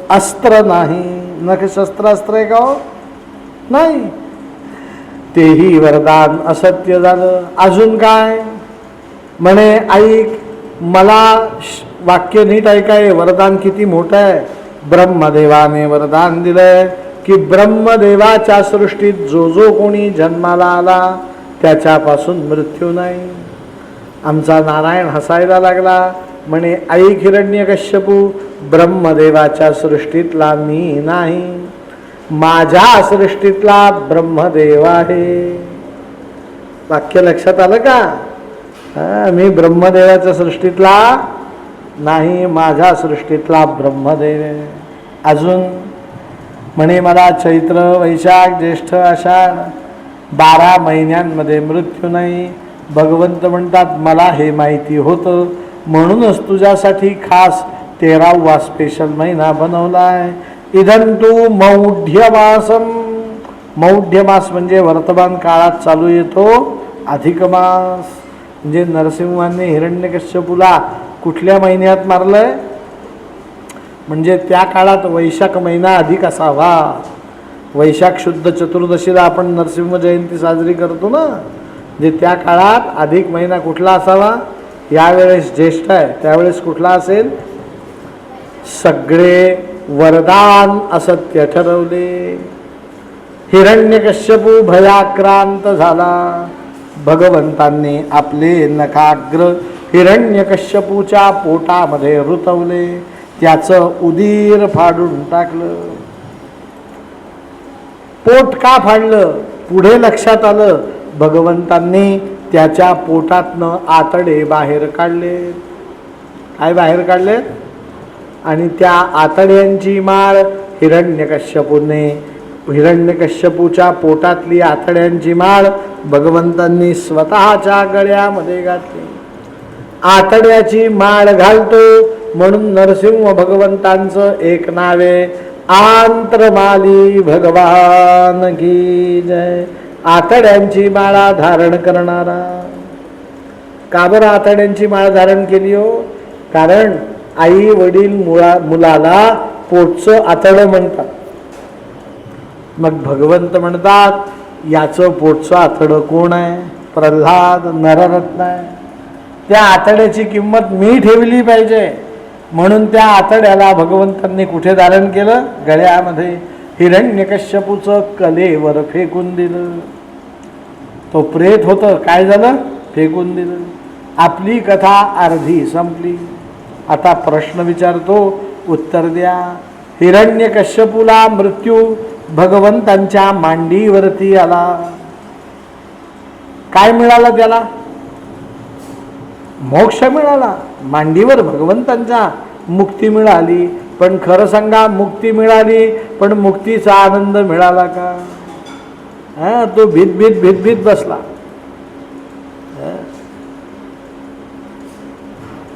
अस्त्र नाही. नख शस्त्र अस्त्र आहे का हो? नाही. तेही वरदान असत्य झालं. अजून काय? म्हणे ऐक, मला वाक्य नीट ऐकाय, वरदान किती मोठं आहे. ब्रह्मदेवाने वरदान दिलंय की ब्रह्मदेवाच्या सृष्टीत जो जो कोणी जन्माला आला त्याच्यापासून मृत्यू नाही. आमचा नारायण हसायला लागला. म्हणे ऐक हिरण्यकश्यपू, ब्रह्मदेवाच्या सृष्टीतला मी नाही, माझ्या सृष्टीतला ब्रह्मदेव आहे. वाक्य लक्षात आलं का? मी ब्रह्मदेवाच्या सृष्टीतला नाही, माझ्या सृष्टीतला ब्रह्मदेव आहे. अजून म्हणे मला चैत्र वैशाख ज्येष्ठ आषाढ 12 महिन्यांमध्ये मृत्यू नाही. भगवंत म्हणतात, मला हे माहिती होतं, म्हणूनच तुझ्यासाठी खास 13वा स्पेशल महिना बनवलाय. इदंतु मौढ्यमासम. मौढ्यमास म्हणजे वर्तमान काळात चालू येतो अधिक मास. म्हणजे नरसिंहाने हिरण्यकश्यपूला कुठल्या महिन्यात मारलंय? म्हणजे त्या काळात वैशाख महिना अधिक असावा. वैशाख शुद्ध चतुर्दशीला आपण नरसिंह जयंती साजरी करतो ना, म्हणजे त्या काळात अधिक महिना कुठला असावा? यावेळेस ज्येष्ठ आहे, त्यावेळेस कुठला असेल? सगळे वरदान असत्य ठरवले. हिरण्यकश्यपू भयाक्रांत झाला. भगवंतांनी आपले नखाग्र हिरण्यकश्यपूच्या पोटामध्ये रुतवले, त्याचं उदीर फाडून टाकलं. पोट का फाडलं? पुढे लक्षात आलं, भगवंतांनी त्याच्या पोटातनं आतडे बाहेर काढले. काय बाहेर काढले? आणि त्या आतड्यांची माळ हिरण्यकश्यपूच्या पोटातली आतड्यांची माळ भगवंतांनी स्वतःच्या गळ्यामध्ये घातली. आतड्याची माळ घालतो म्हणून नरसिंह भगवंतांचं एक नावे आंतरमाली भगवान की जय. आतड्यांची माळा धारण करणारा. का बरं आतड्यांची माळ धारण केली हो? कारण आई वडील मुलाला पोटचं आतडं म्हणतात. मग भगवंत म्हणतात याचं पोटचं आतडं कोण आहे? प्रल्हाद नररत्न आहे. त्या आतड्याची किंमत मी ठेवली पाहिजे म्हणून त्या आतड्याला भगवंतांनी कुठे धारण केलं? गळ्यामध्ये. हिरण्यकश्यपूचं कलेवर फेकून दिलं. तो प्रेत होतं, काय झालं? फेकून दिलं. आपली कथा अर्धी संपली. आता प्रश्न विचारतो, उत्तर द्या. हिरण्यकश्यपूला मृत्यू भगवंतांच्या मांडीवरती आला. काय मिळालं त्याला? मोक्ष मिळाला. मांडीवर भगवंतांच्या मुक्ती मिळाली. पण खरं सांगा, मुक्ती मिळाली पण मुक्तीचा आनंद मिळाला का? तो भीत बसला.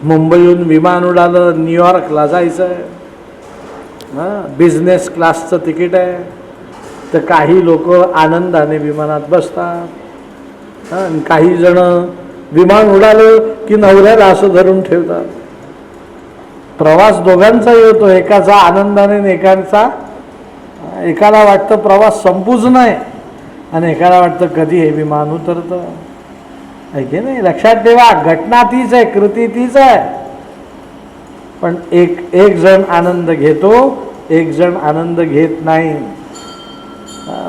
मुंबईहून विमान उडालं, न्यूयॉर्कला जायचं, बिझनेस क्लासचं तिकीट आहे. तर काही लोक आनंदाने विमानात बसतात. काही जण विमान उडालं की नवऱ्याला असं धरून ठेवतात. प्रवास दोघांचाही होतो, एकाचा आनंदाने एकाला वाटतं प्रवास संपूच नाही आणि एकाला वाटतं कधी हे विमान उतरतं. आहे की नाही? लक्षात ठेवा, घटना तीच आहे, कृती तीच आहे, पण एक जण आनंद घेतो, एक जण आनंद घेत नाही.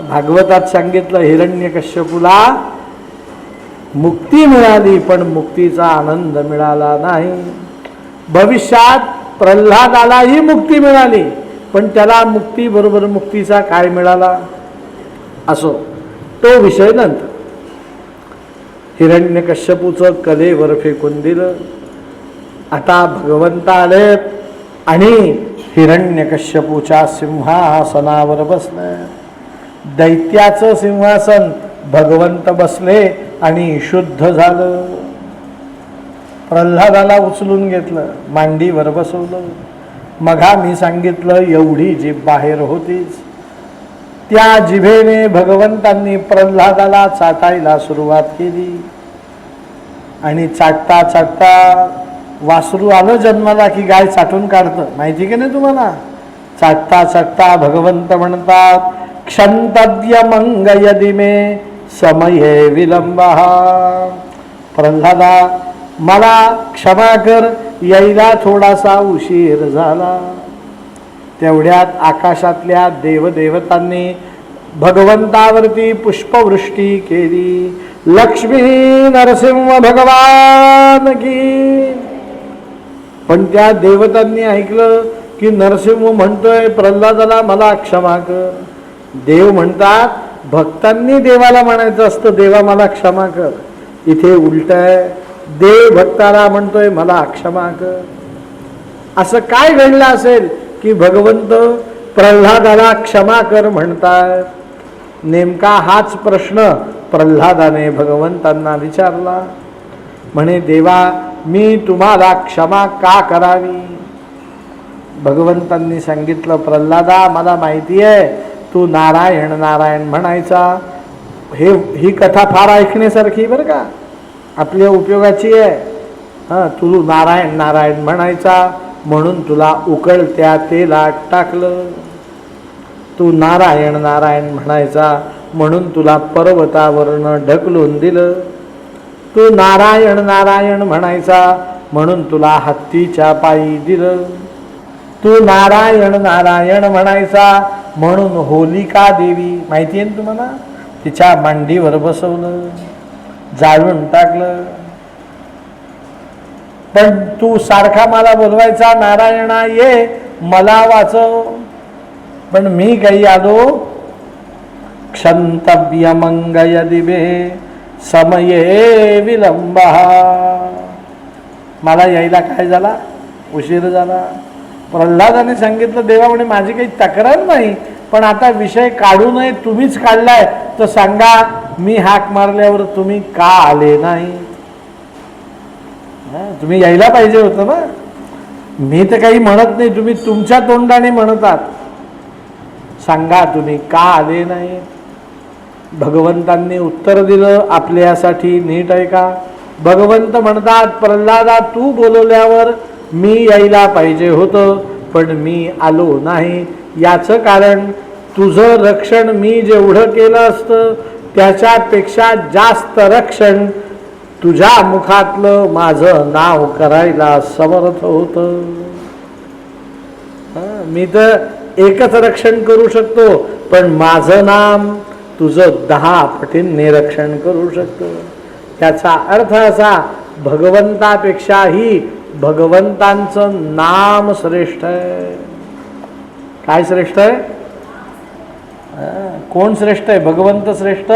भागवतात सांगितलं हिरण्यकश्यपूला मुक्ती मिळाली पण मुक्तीचा आनंद मिळाला नाही. भविष्यात प्रल्हादालाही मुक्ती मिळाली पण त्याला मुक्ती बरोबर मुक्तीचा काय मिळाला? असो, तो विषय नंतर. हिरण्यकश्यपूचं कलेवर फेकून दिलं. आता भगवंत आले आणि हिरण्यकश्यपूच्या सिंहासनावर बसले. दैत्याचं सिंहासन भगवंत बसले आणि शुद्ध झालं. प्रल्हादाला उचलून घेतलं, मांडीवर बसवलं. मघा मी सांगितलं एवढी जीभ बाहेर होतीच. त्या जिभेने भगवंतांनी प्रल्हादाला चाटायला सुरुवात केली आणि चाटता चाटता वासरू आलं जन्माला की गाय चाटून काढतं, माहिती की नाही तुम्हाला? चाटता चाटता भगवंत म्हणतात क्षंतव्य मंगयदि मे समये विलंबः. प्रल्हादा मला क्षमा कर, यायला थोडासा उशीर झाला. तेवढ्यात आकाशातल्या देवदेवतांनी भगवंतावरती पुष्पवृष्टी केली. लक्ष्मी नरसिंह भगवान की. पण त्या देवतांनी ऐकलं की नरसिंह म्हणतोय प्रल्हादाला मला क्षमा कर. देव म्हणतात भक्तांनी देवाला म्हणायचं असतं देवा मला क्षमा कर. इथे उलट आहे, देव भक्ताला म्हणतोय मला क्षमा कर. असं काय घडलं असेल की भगवंत प्रल्हादाला क्षमा कर म्हणतात? नेमका हाच प्रश्न प्रल्हादाने भगवंतांना विचारला. म्हणे देवा मी तुम्हाला क्षमा का करावी? भगवंतांनी सांगितलं प्रल्हादा मला माहिती आहे तू नारायण नारायण म्हणायचा. ही कथा फार ऐकण्यासारखी बरं का, आपल्या उपयोगाची आहे. तू नारायण नारायण म्हणायचा म्हणून तुला उकळत्या तेलात टाकलं. तू नारायण नारायण म्हणायचा म्हणून तुला पर्वतावरनं ढकलून दिलं. तू नारायण नारायण म्हणायचा म्हणून तुला हत्तीच्या पायी दिलं. तू नारायण नारायण म्हणायचा म्हणून होलिका देवी माहिती आहे ना तुम्हाला, तिच्या मांडीवर बसवलं, जाळून टाकलं. पण तू सारखा मला बोलवायचा नारायणा ये मला वाचव, पण मी काही आलो क्षंतव्य मंगय दिवे समये विलंबः. मला यायला काय झाला? उशीर झाला. प्रल्हादाने सांगितलं देवा म्हणे माझी काही तक्रार नाही, पण आता विषय काढू नये, तुम्हीच काढलाय तर सांगा मी हाक मारल्यावर तुम्ही का आले नाही? तुम्ही यायला पाहिजे होतं ना. मी तर काही म्हणत नाही, तुम्ही तुमच्या तोंडाने म्हणतात. सांगा तुम्ही का आले नाही. भगवंतांनी उत्तर दिलं आपल्यासाठी, नीट ऐका. भगवंत म्हणतात, प्रल्हादा तू बोलवल्यावर मी यायला पाहिजे होतं, पण मी आलो नाही. याचं कारण तुझं रक्षण मी जेवढं केलं असतं त्याच्यापेक्षा जास्त रक्षण तुझ्या मुखातलं माझं नाव करायला समर्थ होतं. मी तर एकच रक्षण करू शकतो, पण माझं नाम तुझं 10 पटींनी रक्षण करू शकतो. त्याचा अर्थ असा, भगवंतापेक्षाही भगवंतांचं नाम श्रेष्ठ आहे. काय श्रेष्ठ आहे? कोण श्रेष्ठ आहे? भगवंत श्रेष्ठ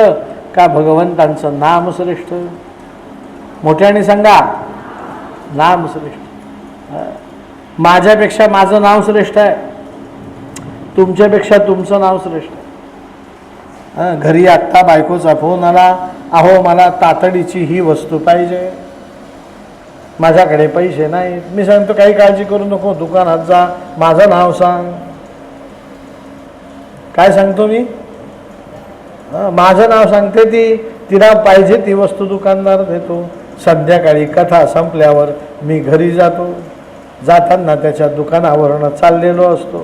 का भगवंतांचं नाम श्रेष्ठ? मोठ्याने सांगा. नाम श्रेष्ठ. माझ्यापेक्षा माझं नाव श्रेष्ठ आहे, तुमच्यापेक्षा तुमचं नाव श्रेष्ठ आहे. घरी आत्ता बायकोचा फोन आला, अहो मला तातडीची ही वस्तू पाहिजे, माझ्याकडे पैसे नाहीत. मी सांगतो काही काळजी करू नको, दुकानात जा, माझं नाव सांग. काय सांगतो मी? माझं नाव सांगते ती, तिला पाहिजे ती वस्तू दुकानदार देतो. संध्याकाळी कथा संपल्यावर मी घरी जातो. जाताना त्याच्या दुकानावरून चाललेलो असतो.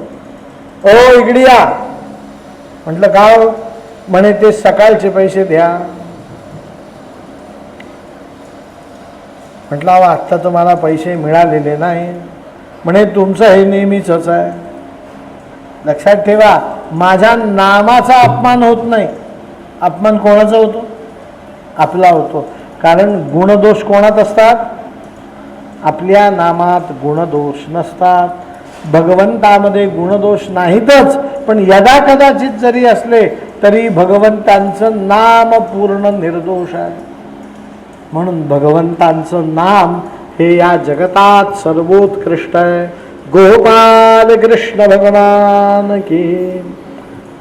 ओ इकडे या. म्हटलं का? म्हणे ते सकाळचे पैसे द्या. म्हटलं आत्ता तर मला पैसे मिळालेले नाही. म्हणे तुमचं हे नेहमीच आहे. लक्षात ठेवा, माझ्या नामाचा अपमान होत नाही. अपमान कोणाचा होतो? आपला होतो. कारण गुणदोष कोणात असतात? आपल्या नामात गुणदोष नसतात. भगवंतामध्ये गुणदोष नाहीतच, पण यदा कदाचित जरी असले तरी भगवंतांचं नाम पूर्ण निर्दोष आहे. म्हणून भगवंतांचं नाम हे या जगतात सर्वोत्कृष्ट आहे. गोपाल कृष्ण भगवान की.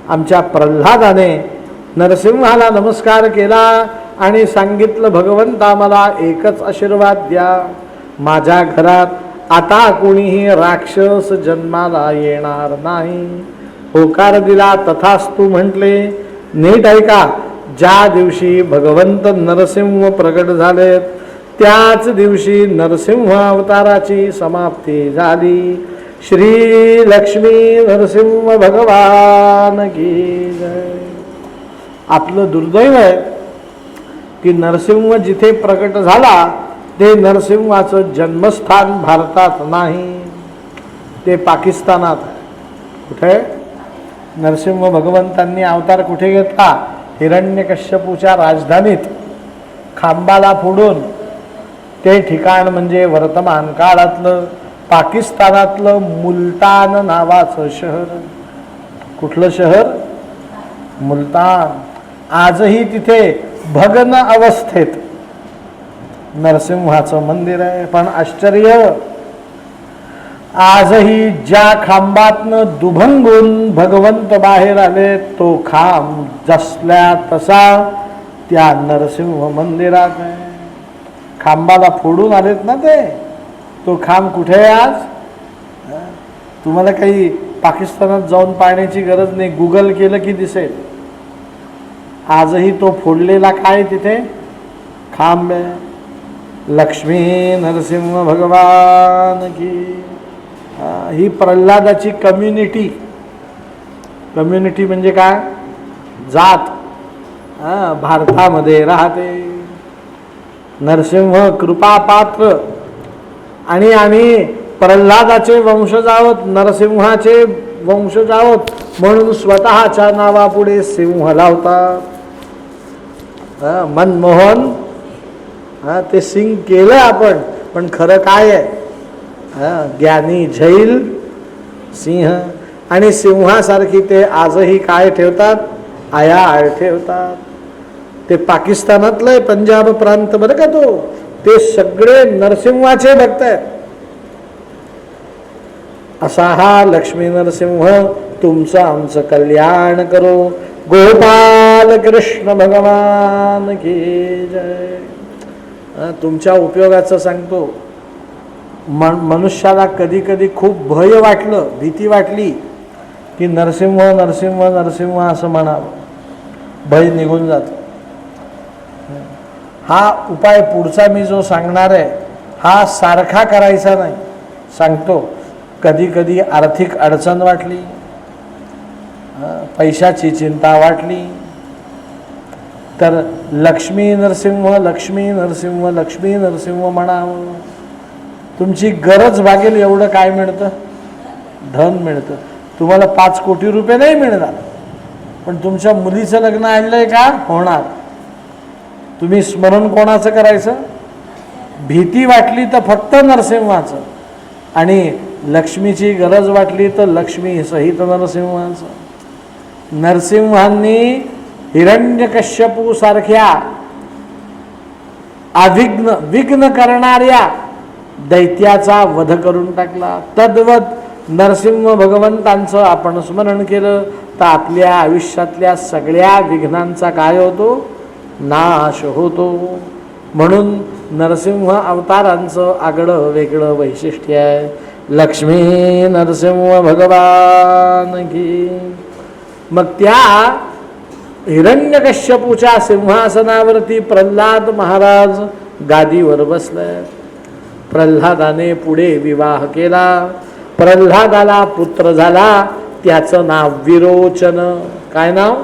आमच्या प्रल्हादाने नरसिंहाला नमस्कार केला आणि सांगितलं, भगवंता मला एकच आशीर्वाद द्या, माझ्या घरात आता कोणीही राक्षस जन्माला येणार नाही. होकार दिला, तथास्तु म्हटले. नीट ऐका, ज्या दिवशी भगवंत नरसिंह प्रगट झालेत त्याच दिवशी नरसिंह अवताराची समाप्ती झाली. श्री लक्ष्मी नरसिंह भगवान की जय. आपलं दुर्दैव आहे की नरसिंह जिथे प्रकट झाला ते नरसिंहाचं जन्मस्थान भारतात नाही, ते पाकिस्तानात. कुठे? नरसिंह भगवंतांनी अवतार कुठे घेतला? हिरण्यकश्यपूच्या राजधानीत. खांबाला फोडून ते ठिकाण म्हणजे वर्तमान काळातलं पाकिस्तानातलं मुलतान नावाचं शहर. कुठलं शहर? मुलतान. आजही तिथे भग्न अवस्थेत नरसिंहाचं मंदिर आहे. पण आश्चर्य, आजही ज्या खांबातनं दुभंगून भगवंत बाहेर आले तो खांब जसल्या तसा त्या नरसिंह मंदिरात आहे. खांबाला फोडून आलेत ना ते, तो खांब कुठे आहे आज? तुम्हाला काही पाकिस्तानात जाऊन पाहण्याची गरज नाही, गुगल केलं की दिसेल. आजही तो फोडलेला काय तिथे खांब आहे. लक्ष्मी नरसिंह भगवान की. ही प्रल्हादाची कम्युनिटी. कम्युनिटी म्हणजे काय? जात. भारतामध्ये राहते. नरसिंह कृपापात्र आणि आम्ही प्रल्हादाचे वंशज आहोत, नरसिंहाचे वंशज आहोत म्हणून स्वतःच्या नावापुढे सिंह लावतात. मनमोहन ते सिंग केलं आपण, पण खरं काय आहे? ज्ञानी झैल सिंह. आणि सिंहासारखी ते आजही काय ठेवतात? आयाळ ठेवतात. ते पाकिस्तानातलं पंजाब प्रांत बरं का तो, ते सगळे नरसिंहाचे भक्त आहेत. असा हा लक्ष्मी नरसिंह तुमचं आमचं कल्याण करो. गोपाल कृष्ण भगवान की जय. तुमच्या उपयोगाचं सांगतो. मनुष्याला कधी कधी खूप भय वाटलं, भीती वाटली की नरसिंह नरसिंह नरसिंह असं म्हणावं, भय निघून जातं. हा उपाय पुढचा मी जो सांगणार आहे हा सारखा करायचा नाही. सांगतो, कधी कधी आर्थिक अडचण वाटली, पैशाची चिंता वाटली तर लक्ष्मी नरसिंह लक्ष्मी नरसिंह लक्ष्मी नरसिंह म्हणावं. तुमची गरज भागेल एवढं काय मिळतं? धन मिळतं. तुम्हाला 5 कोटी रुपये नाही मिळणार, पण तुमच्या मुलीचं लग्न आणलंय का? होणार. तुम्ही स्मरण कोणाचं करायचं? भीती वाटली तर फक्त नरसिंहाचं, आणि लक्ष्मीची गरज वाटली तर लक्ष्मी सहित नरसिंहाचं. नरसिंहांनी हिरण्यकश्यपू सारख्या विघ्न करणाऱ्या दैत्याचा वध करून टाकला. तद्वत नरसिंह भगवंतांचं आपण स्मरण केलं तर आपल्या आयुष्यातल्या सगळ्या विघ्नांचा काय होतो? नाश होतो. म्हणून नरसिंह अवतारांचं आगळं वेगळं वैशिष्ट्य आहे. लक्ष्मी नरसिंह भगवान की. मग त्या हिरण्यकश्यपूच्या सिंहासनावरती प्रल्हाद महाराज गादीवर बसले. प्रल्हादाने पुढे विवाह केला. प्रल्हादाला पुत्र झाला, त्याचं नाव विरोचन. काय नाव?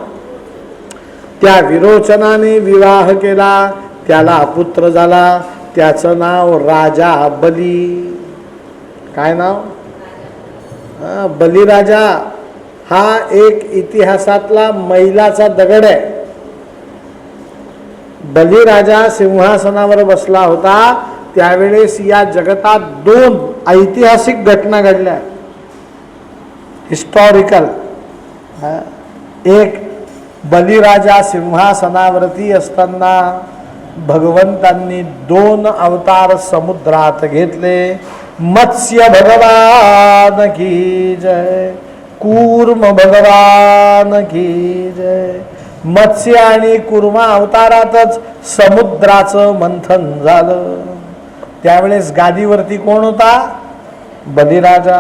त्या विरोचनाने विवाह केला, त्याला पुत्र झाला, त्याचं नाव राजा बली. काय नाव? बलिराजा हा एक इतिहासातला मैलाचा दगड आहे. बलिराजा सिंहासनावर बसला होता त्यावेळेस या जगतात 2 ऐतिहासिक घटना घडल्या, हिस्टॉरिकल. एक, बलिराजा सिंहासनावरती असताना भगवंतांनी 2 अवतार समुद्रात घेतले. मत्स्य भगवान की जय, कूर्म भगवान की जय. मत्स्य आणि कूर्म अवतारातच समुद्राचं मंथन झालं. त्यावेळेस गादीवरती कोण होता? बलिराजा.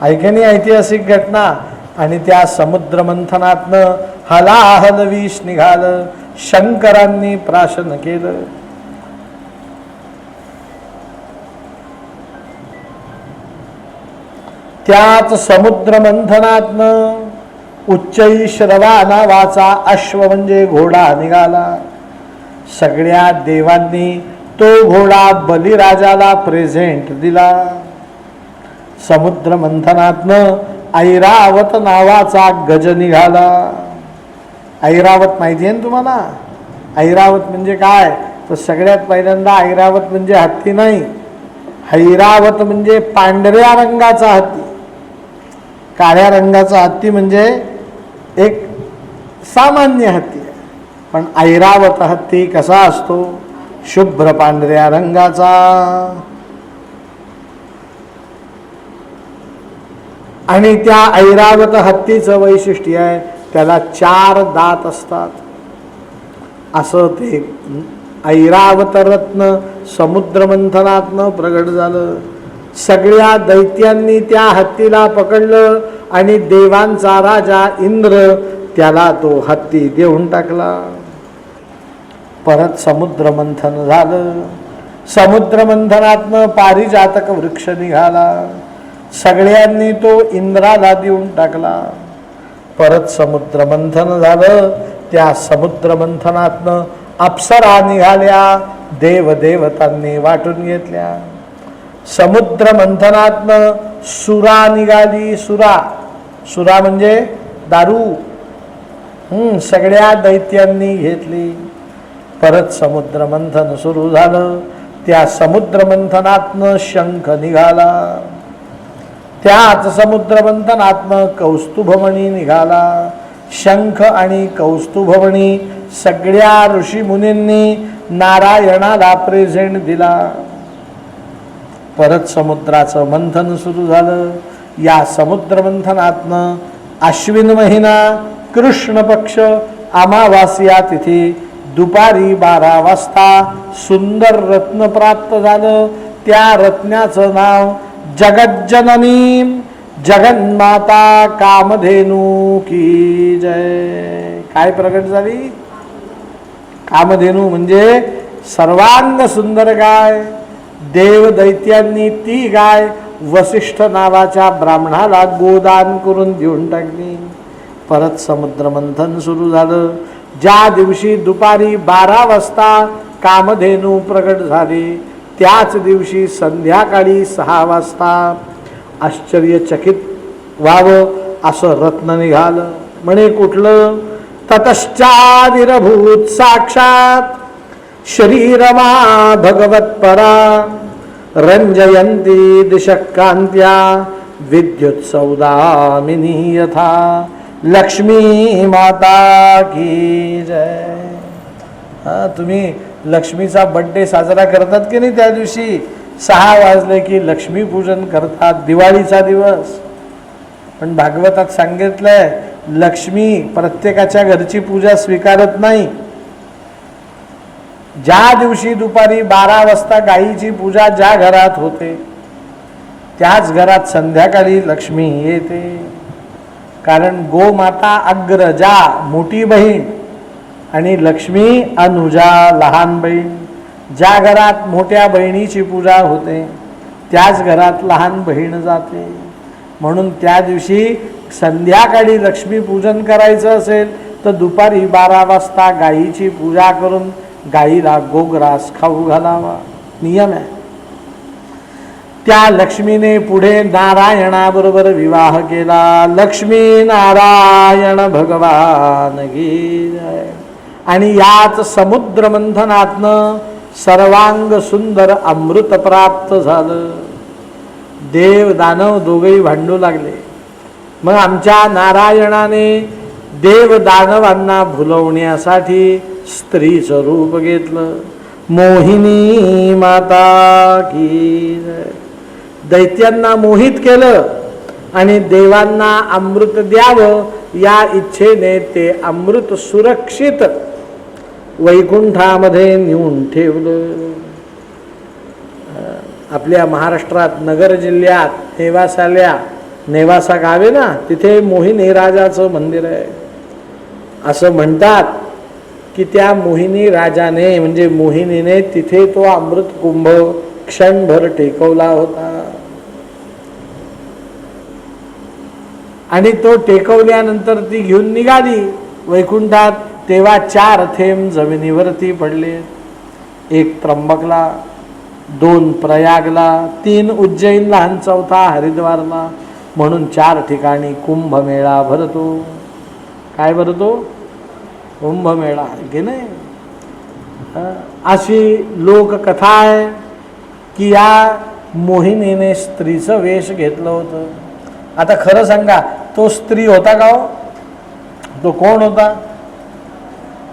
ऐकणी ऐतिहासिक घटना. आणि त्या समुद्र मंथनातनं हलाहल विष निघालं. शंकरांनी प्राशन केलं. त्याच समुद्र मंथनातनं उच्चैश्रवा नावाचा अश्व म्हणजे घोडा निघाला. सगळ्या देवांनी तो घोडा बलिराजाला प्रेझेंट दिला. समुद्र मंथनातनं ऐरावत नावाचा गज निघाला. ऐरावत माहिती आहे ना तुम्हाला? ऐरावत म्हणजे काय? तर सगळ्यात पहिल्यांदा ऐरावत म्हणजे हत्ती नाही, ऐरावत म्हणजे पांढऱ्या रंगाचा हत्ती. काळ्या रंगाचा हत्ती म्हणजे एक सामान्य हत्ती आहे, पण ऐरावत हत्ती कसा असतो? शुभ्र पांढऱ्या रंगाचा. आणि त्या ऐरावत हत्तीचं वैशिष्ट्य आहे त्याला 4 दात असतात. असं ते ऐरावत रत्न समुद्र मंथनातनं प्रगट झालं. सगळ्या दैत्यांनी त्या हत्तीला पकडलं आणि देवांचा राजा इंद्र त्याला तो हत्ती देऊन टाकला. परत समुद्र मंथन झालं. समुद्र मंथनातनं पारिजातक वृक्ष निघाला. सगळ्यांनी तो इंद्राला देऊन टाकला. परत समुद्र मंथन झालं. त्या समुद्र मंथनातनं अप्सरा निघाल्या. देवदेवतांनी वाटून घेतल्या. समुद्र मंथनातनं सुरा निघाली. सुरा म्हणजे दारू. सगळ्या दैत्यांनी घेतली. परत समुद्र मंथन सुरू झालं. त्या समुद्र मंथनातनं शंख निघाला. त्याच समुद्र मंथनातनं कौस्तुभमणी निघाला. शंख आणि कौस्तुभमणी सगळ्या ऋषीमुनींनी नारायणाला प्रेझेंट दिला. परत समुद्राचं मंथन सुरू झालं. या समुद्र मंथनातनं अश्विन महिना कृष्ण पक्ष अमावास्या तिथी दुपारी 12 वाजता सुंदर रत्न प्राप्त झालं. त्या रत्नाचं नाव जगज्जननी जगन्माता कामधेनू की जय. काय प्रगट झाली? कामधेनू म्हणजे सर्वांग सुंदर गाय. देव दैत्यांनी ती गाय वसिष्ठ नावाच्या ब्राह्मणाला गोदान करून देऊन टाकली. परत समुद्र मंथन सुरू झालं. ज्या दिवशी दुपारी 12 वाजता कामधेनू प्रगट झाली, त्याच दिवशी संध्याकाळी 6 वाजता आश्चर्यचकित व्हावं असं रत्न निघालं. म्हणे कुठलं? ततश्चाविरभूत साक्षात शरीरमा भगवत्परा रंजयंती दिशकांत्या विद्युत सौदामिनी यथा लक्ष्मी माता की जय. तुम्ही लक्ष्मीचा बर्थडे साजरा करतात की नाही? त्या दिवशी 6 वाजले की लक्ष्मी पूजन करतात, दिवाळीचा दिवस. पण भागवतात सांगितलंय लक्ष्मी प्रत्येकाच्या घरची पूजा स्वीकारत नाही. ज्या दिवशी दुपारी 12 वाजता गायीची पूजा ज्या घरात होते त्याच घरात संध्याकाळी लक्ष्मी येते. कारण गोमाता अग्रजा मोठी बहीण आणि लक्ष्मी अनुजा लहान बहीण. ज्या घरात मोठ्या बहिणीची पूजा होते त्याच घरात लहान बहीण जाते. म्हणून त्या दिवशी संध्याकाळी लक्ष्मी पूजन करायचं असेल तर दुपारी 12 वाजता गायीची पूजा करून गायीला गोग्रास खाऊ घालावा, नियम आहे. त्या लक्ष्मीने पुढे नारायणाबरोबर विवाह केला. लक्ष्मी नारायण भगवान की जय. आणि याच समुद्र मंथनातनं सर्वांग सुंदर अमृत प्राप्त झालं. देव दानव दोघेही भांडू लागले. मग आमच्या नारायणाने देव दानवांना भुलवण्यासाठी स्त्रीचं रूप घेतलं. मोहिनी माता की जय. दैत्यांना मोहित केलं आणि देवांना अमृत द्यावं या इच्छेने ते अमृत सुरक्षित वैकुंठामध्ये नेऊन ठेवलं. आपल्या महाराष्ट्रात नगर जिल्ह्यात नेवासा गाव आहे ना, तिथे मोहिनी राजाचं मंदिर आहे. असं म्हणतात की त्या मोहिनी राजाने म्हणजे मोहिनीने तिथे तो अमृत कुंभ क्षणभर टेकवला होता. आणि तो टेकवल्यानंतर ती घेऊन निघाली वैकुंठात. तेव्हा 4 थेंब जमिनीवरती पडले. 1 त्र्यंबकला, 2 प्रयागला, 3 उज्जैनला आणि 4था हरिद्वारला. म्हणून 4 ठिकाणी कुंभमेळा भरतो. काय भरतो? कुंभमेळा की नाही. अशी लोककथा आहे की या मोहिनीने स्त्रीचं वेश घेतलं होतं. आता खरं सांगा, तो स्त्री होता का हो? तो कोण होता?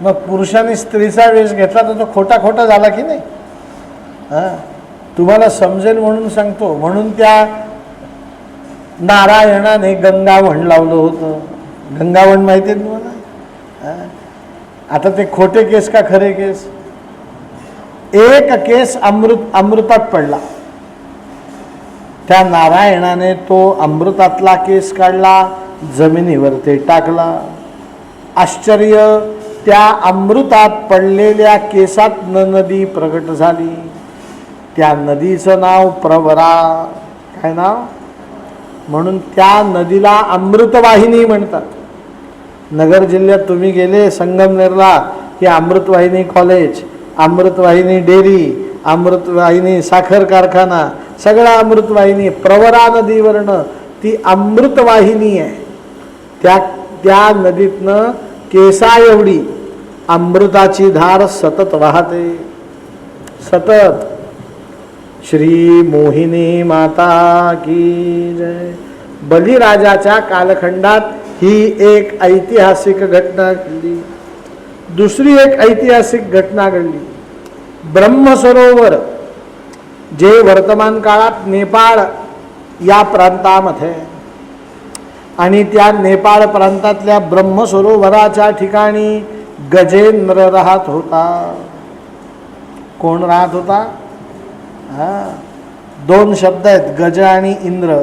मग पुरुषाने स्त्रीचा वेश घेतला तर तो खोटा झाला की नाही? तुम्हाला समजेल म्हणून सांगतो. म्हणून त्या नारायणाने गंगावण लावलं होतं. गंगावण माहिती आहे तुम्हाला? आता ते खोटे केस का खरे केस? एक केस अमृतात पडला. त्या नारायणाने तो अमृतातला केस काढला, जमिनीवर ते टाकला. आश्चर्य, त्या अमृतात पडलेल्या केसात नदी प्रगट झाली. त्या नदीचं नाव प्रवरा. काय नाव? म्हणून त्या नदीला अमृतवाहिनी म्हणतात. नगर जिल्ह्यात तुम्ही गेले संगमनेरला की अमृतवाहिनी कॉलेज, अमृतवाहिनी डेअरी, अमृतवाहिनी साखर कारखाना, सगळा अमृतवाहिनी. प्रवरा नदीवरनं ती अमृतवाहिनी आहे. त्या नदीतनं केसा एवढी अमृताची धार सतत वाहते. सतत. श्री मोहिनी माता की जय. बलिराजाच्या कालखंडात ही एक ऐतिहासिक घटना घडली. दुसरी एक ऐतिहासिक घटना घडली. ब्रह्मसरोवर जे वर्तमान काळात नेपाळ या प्रांतामध्ये आणि त्या नेपाळ प्रांतातल्या ब्रह्मसरोवराच्या ठिकाणी गजेंद्र राहत होता. कोण राहत होता? दोन शब्द आहेत, गज आणि इंद्र.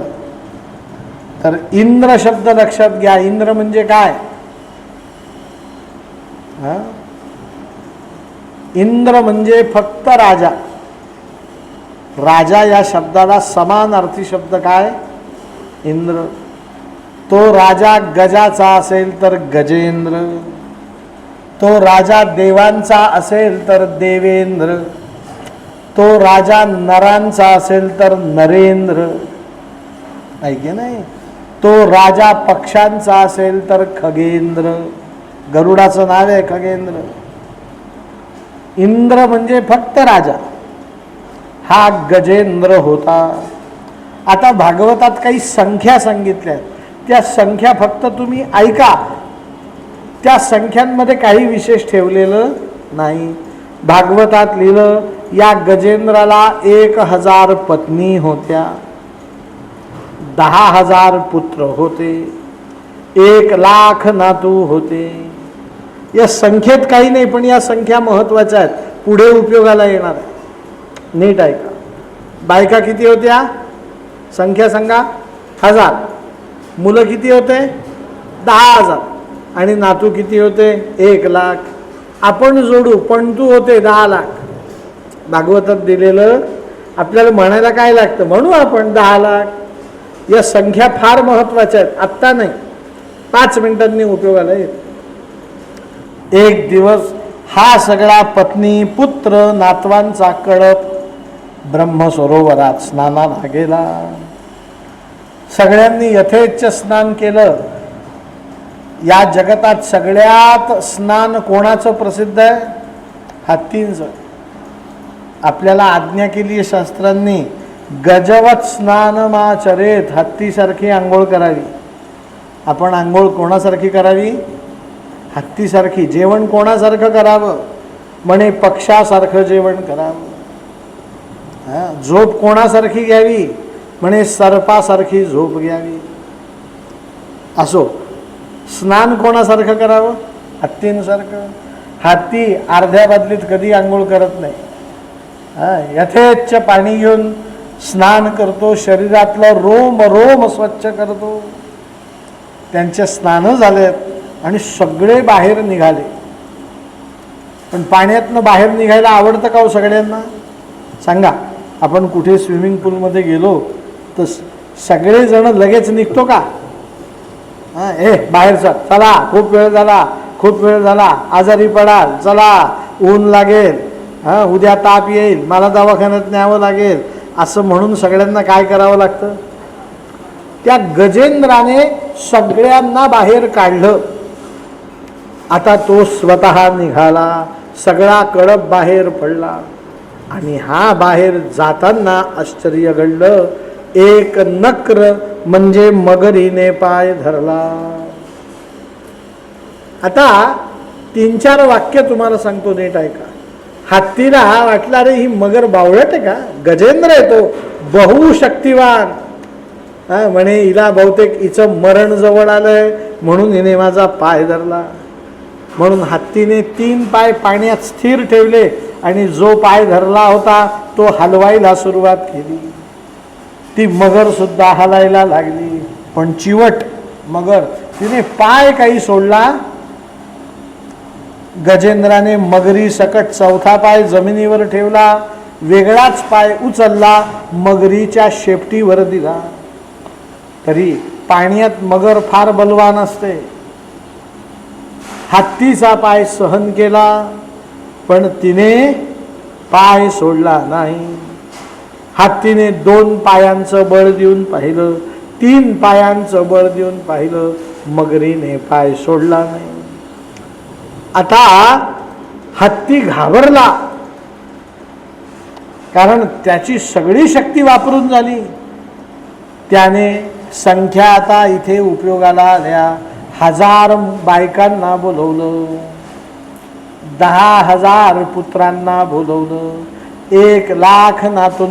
तर इंद्र शब्द लक्षात घ्या. इंद्र म्हणजे काय? इंद्र म्हणजे फक्त राजा. राजा या शब्दाला समानार्थी शब्द काय? इंद्र. तो राजा गजाचा असेल तर गजेंद्र, तो राजा देवांचा असेल तर देवेंद्र, तो राजा नरांचा असेल तर नरेंद्र, ऐके नाही, तो राजा पक्ष्यांचा असेल तर खगेंद्र. गरुडाचं नाव आहे खगेंद्र. इंद्र म्हणजे फक्त राजा, हा गजेंद्र होता. आता भागवतात काही संख्या सांगितल्या आहेत, त्या संख्या फक्त तुम्ही ऐका. त्या संख्यांमध्ये काही विशेष ठेवलेलं नाही. भागवतात लिहिलं, या गजेंद्राला 1000 पत्नी होत्या, 10,000 पुत्र होते, 1,00,000 नातू होते. या संख्येत काही नाही, पण या संख्या महत्वाच्या आहेत, पुढे उपयोगाला येणार आहे. नीट ऐका. बायका किती होत्या? संख्या सांगा. 1000. मुलं किती होते? 10,000. आणि नातू किती होते? 1,00,000. आपण जोडू, पंतू होते 10,00,000. भागवतात दिलेलं आपल्याला म्हणायला काय लागतं? म्हणू आपण 10,00,000. या संख्या फार महत्वाच्या आहेत, आत्ता नाही, 5 मिनिटांनी उपयोगाला येत. एक दिवस हा सगळा पत्नी पुत्र नातवांचा कळप ब्रह्मसरोवरात स्नानाला गेला. सगळ्यांनी यथेच्छ स्नान केलं. या जगतात सगळ्यात स्नान कोणाचं प्रसिद्ध आहे? हत्तींचं. आपल्याला आज्ञा केली आहे शास्त्रांनी, गजवत स्नानमाचरेत, हत्तीसारखी आंघोळ करावी. आपण आंघोळ कोणासारखी करावी? हत्तीसारखी. जेवण कोणासारखं करावं? म्हणे पक्षासारखं जेवण करावं. झोप कोणासारखी घ्यावी? म्हणे सर्पासारखी झोप घ्यावी. असो, स्नान कोणासारखं करावं? हत्तींसारखं. हत्ती अर्ध्या बादलीत कधी आंघोळ करत नाही, यथेच्छ पाणी घेऊन स्नान करतो, शरीरातलं रोम रोम स्वच्छ करतो. त्यांचे स्नान झालेत आणि सगळे बाहेर निघाले. पण पाण्यातनं बाहेर निघायला आवडतं का हो सगळ्यांना? सांगा. आपण कुठे स्विमिंग पूलमध्ये गेलो तर सगळेजण लगेच निघतो का? बाहेरचा, चला खूप वेळ झाला, खूप वेळ झाला, आजारी पडाल, चला ऊन लागेल, उद्या ताप येईल, मला दवाखान्यात न्यावं लागेल, असं म्हणून सगळ्यांना काय करावं लागतं? त्या गजेंद्राने सगळ्यांना बाहेर काढलं. आता तो स्वतः निघाला, सगळा कळप बाहेर पडला. आणि हा बाहेर जाताना आश्चर्य घडलं, एक नक्र म्हणजे मगरीने पाय धरला. आता 3-4 वाक्य तुम्हाला सांगतो, नीट ऐका. हत्तीला वाटला, रे ही मगर बावळट आहे का? गजेंद्र आहे तो, बहुशक्तिवान. म्हणे हिला बहुतेक हिचं मरण जवळ आलंय म्हणून हिने माझा पाय धरला. म्हणून हत्तीने 3 पाय पाण्यात स्थिर ठेवले आणि जो पाय धरला होता तो हलवायला सुरुवात केली. ती मगर सुद्धा हलायला लागली. पण चिवट मगर, तिने पाय काही सोडला. गजेंद्राने मगरी सकट 4था पाय जमिनीवर ठेवला, वेगळाच पाय उचलला, मगरीच्या शेपटीवर दिला. तरी पाण्यात मगर फार बलवान असते. हत्तीचा पाय सहन केला, पण तिने पाय सोडला नाही. हत्तीने 2 पायांचं बळ देऊन पाहिलं, 3 पायांचं बळ देऊन पाहिलं, मगरीने पाय सोडला नाही. आता हत्ती घाबरला, कारण त्याची सगळी शक्ती वापरून झाली. त्याने संख्या आता इथे उपयोगाला आल्या. 1000 बायकांना बोलवलं, 10,000 पुत्रांना बोलवलं, 1,00,000 नातूंना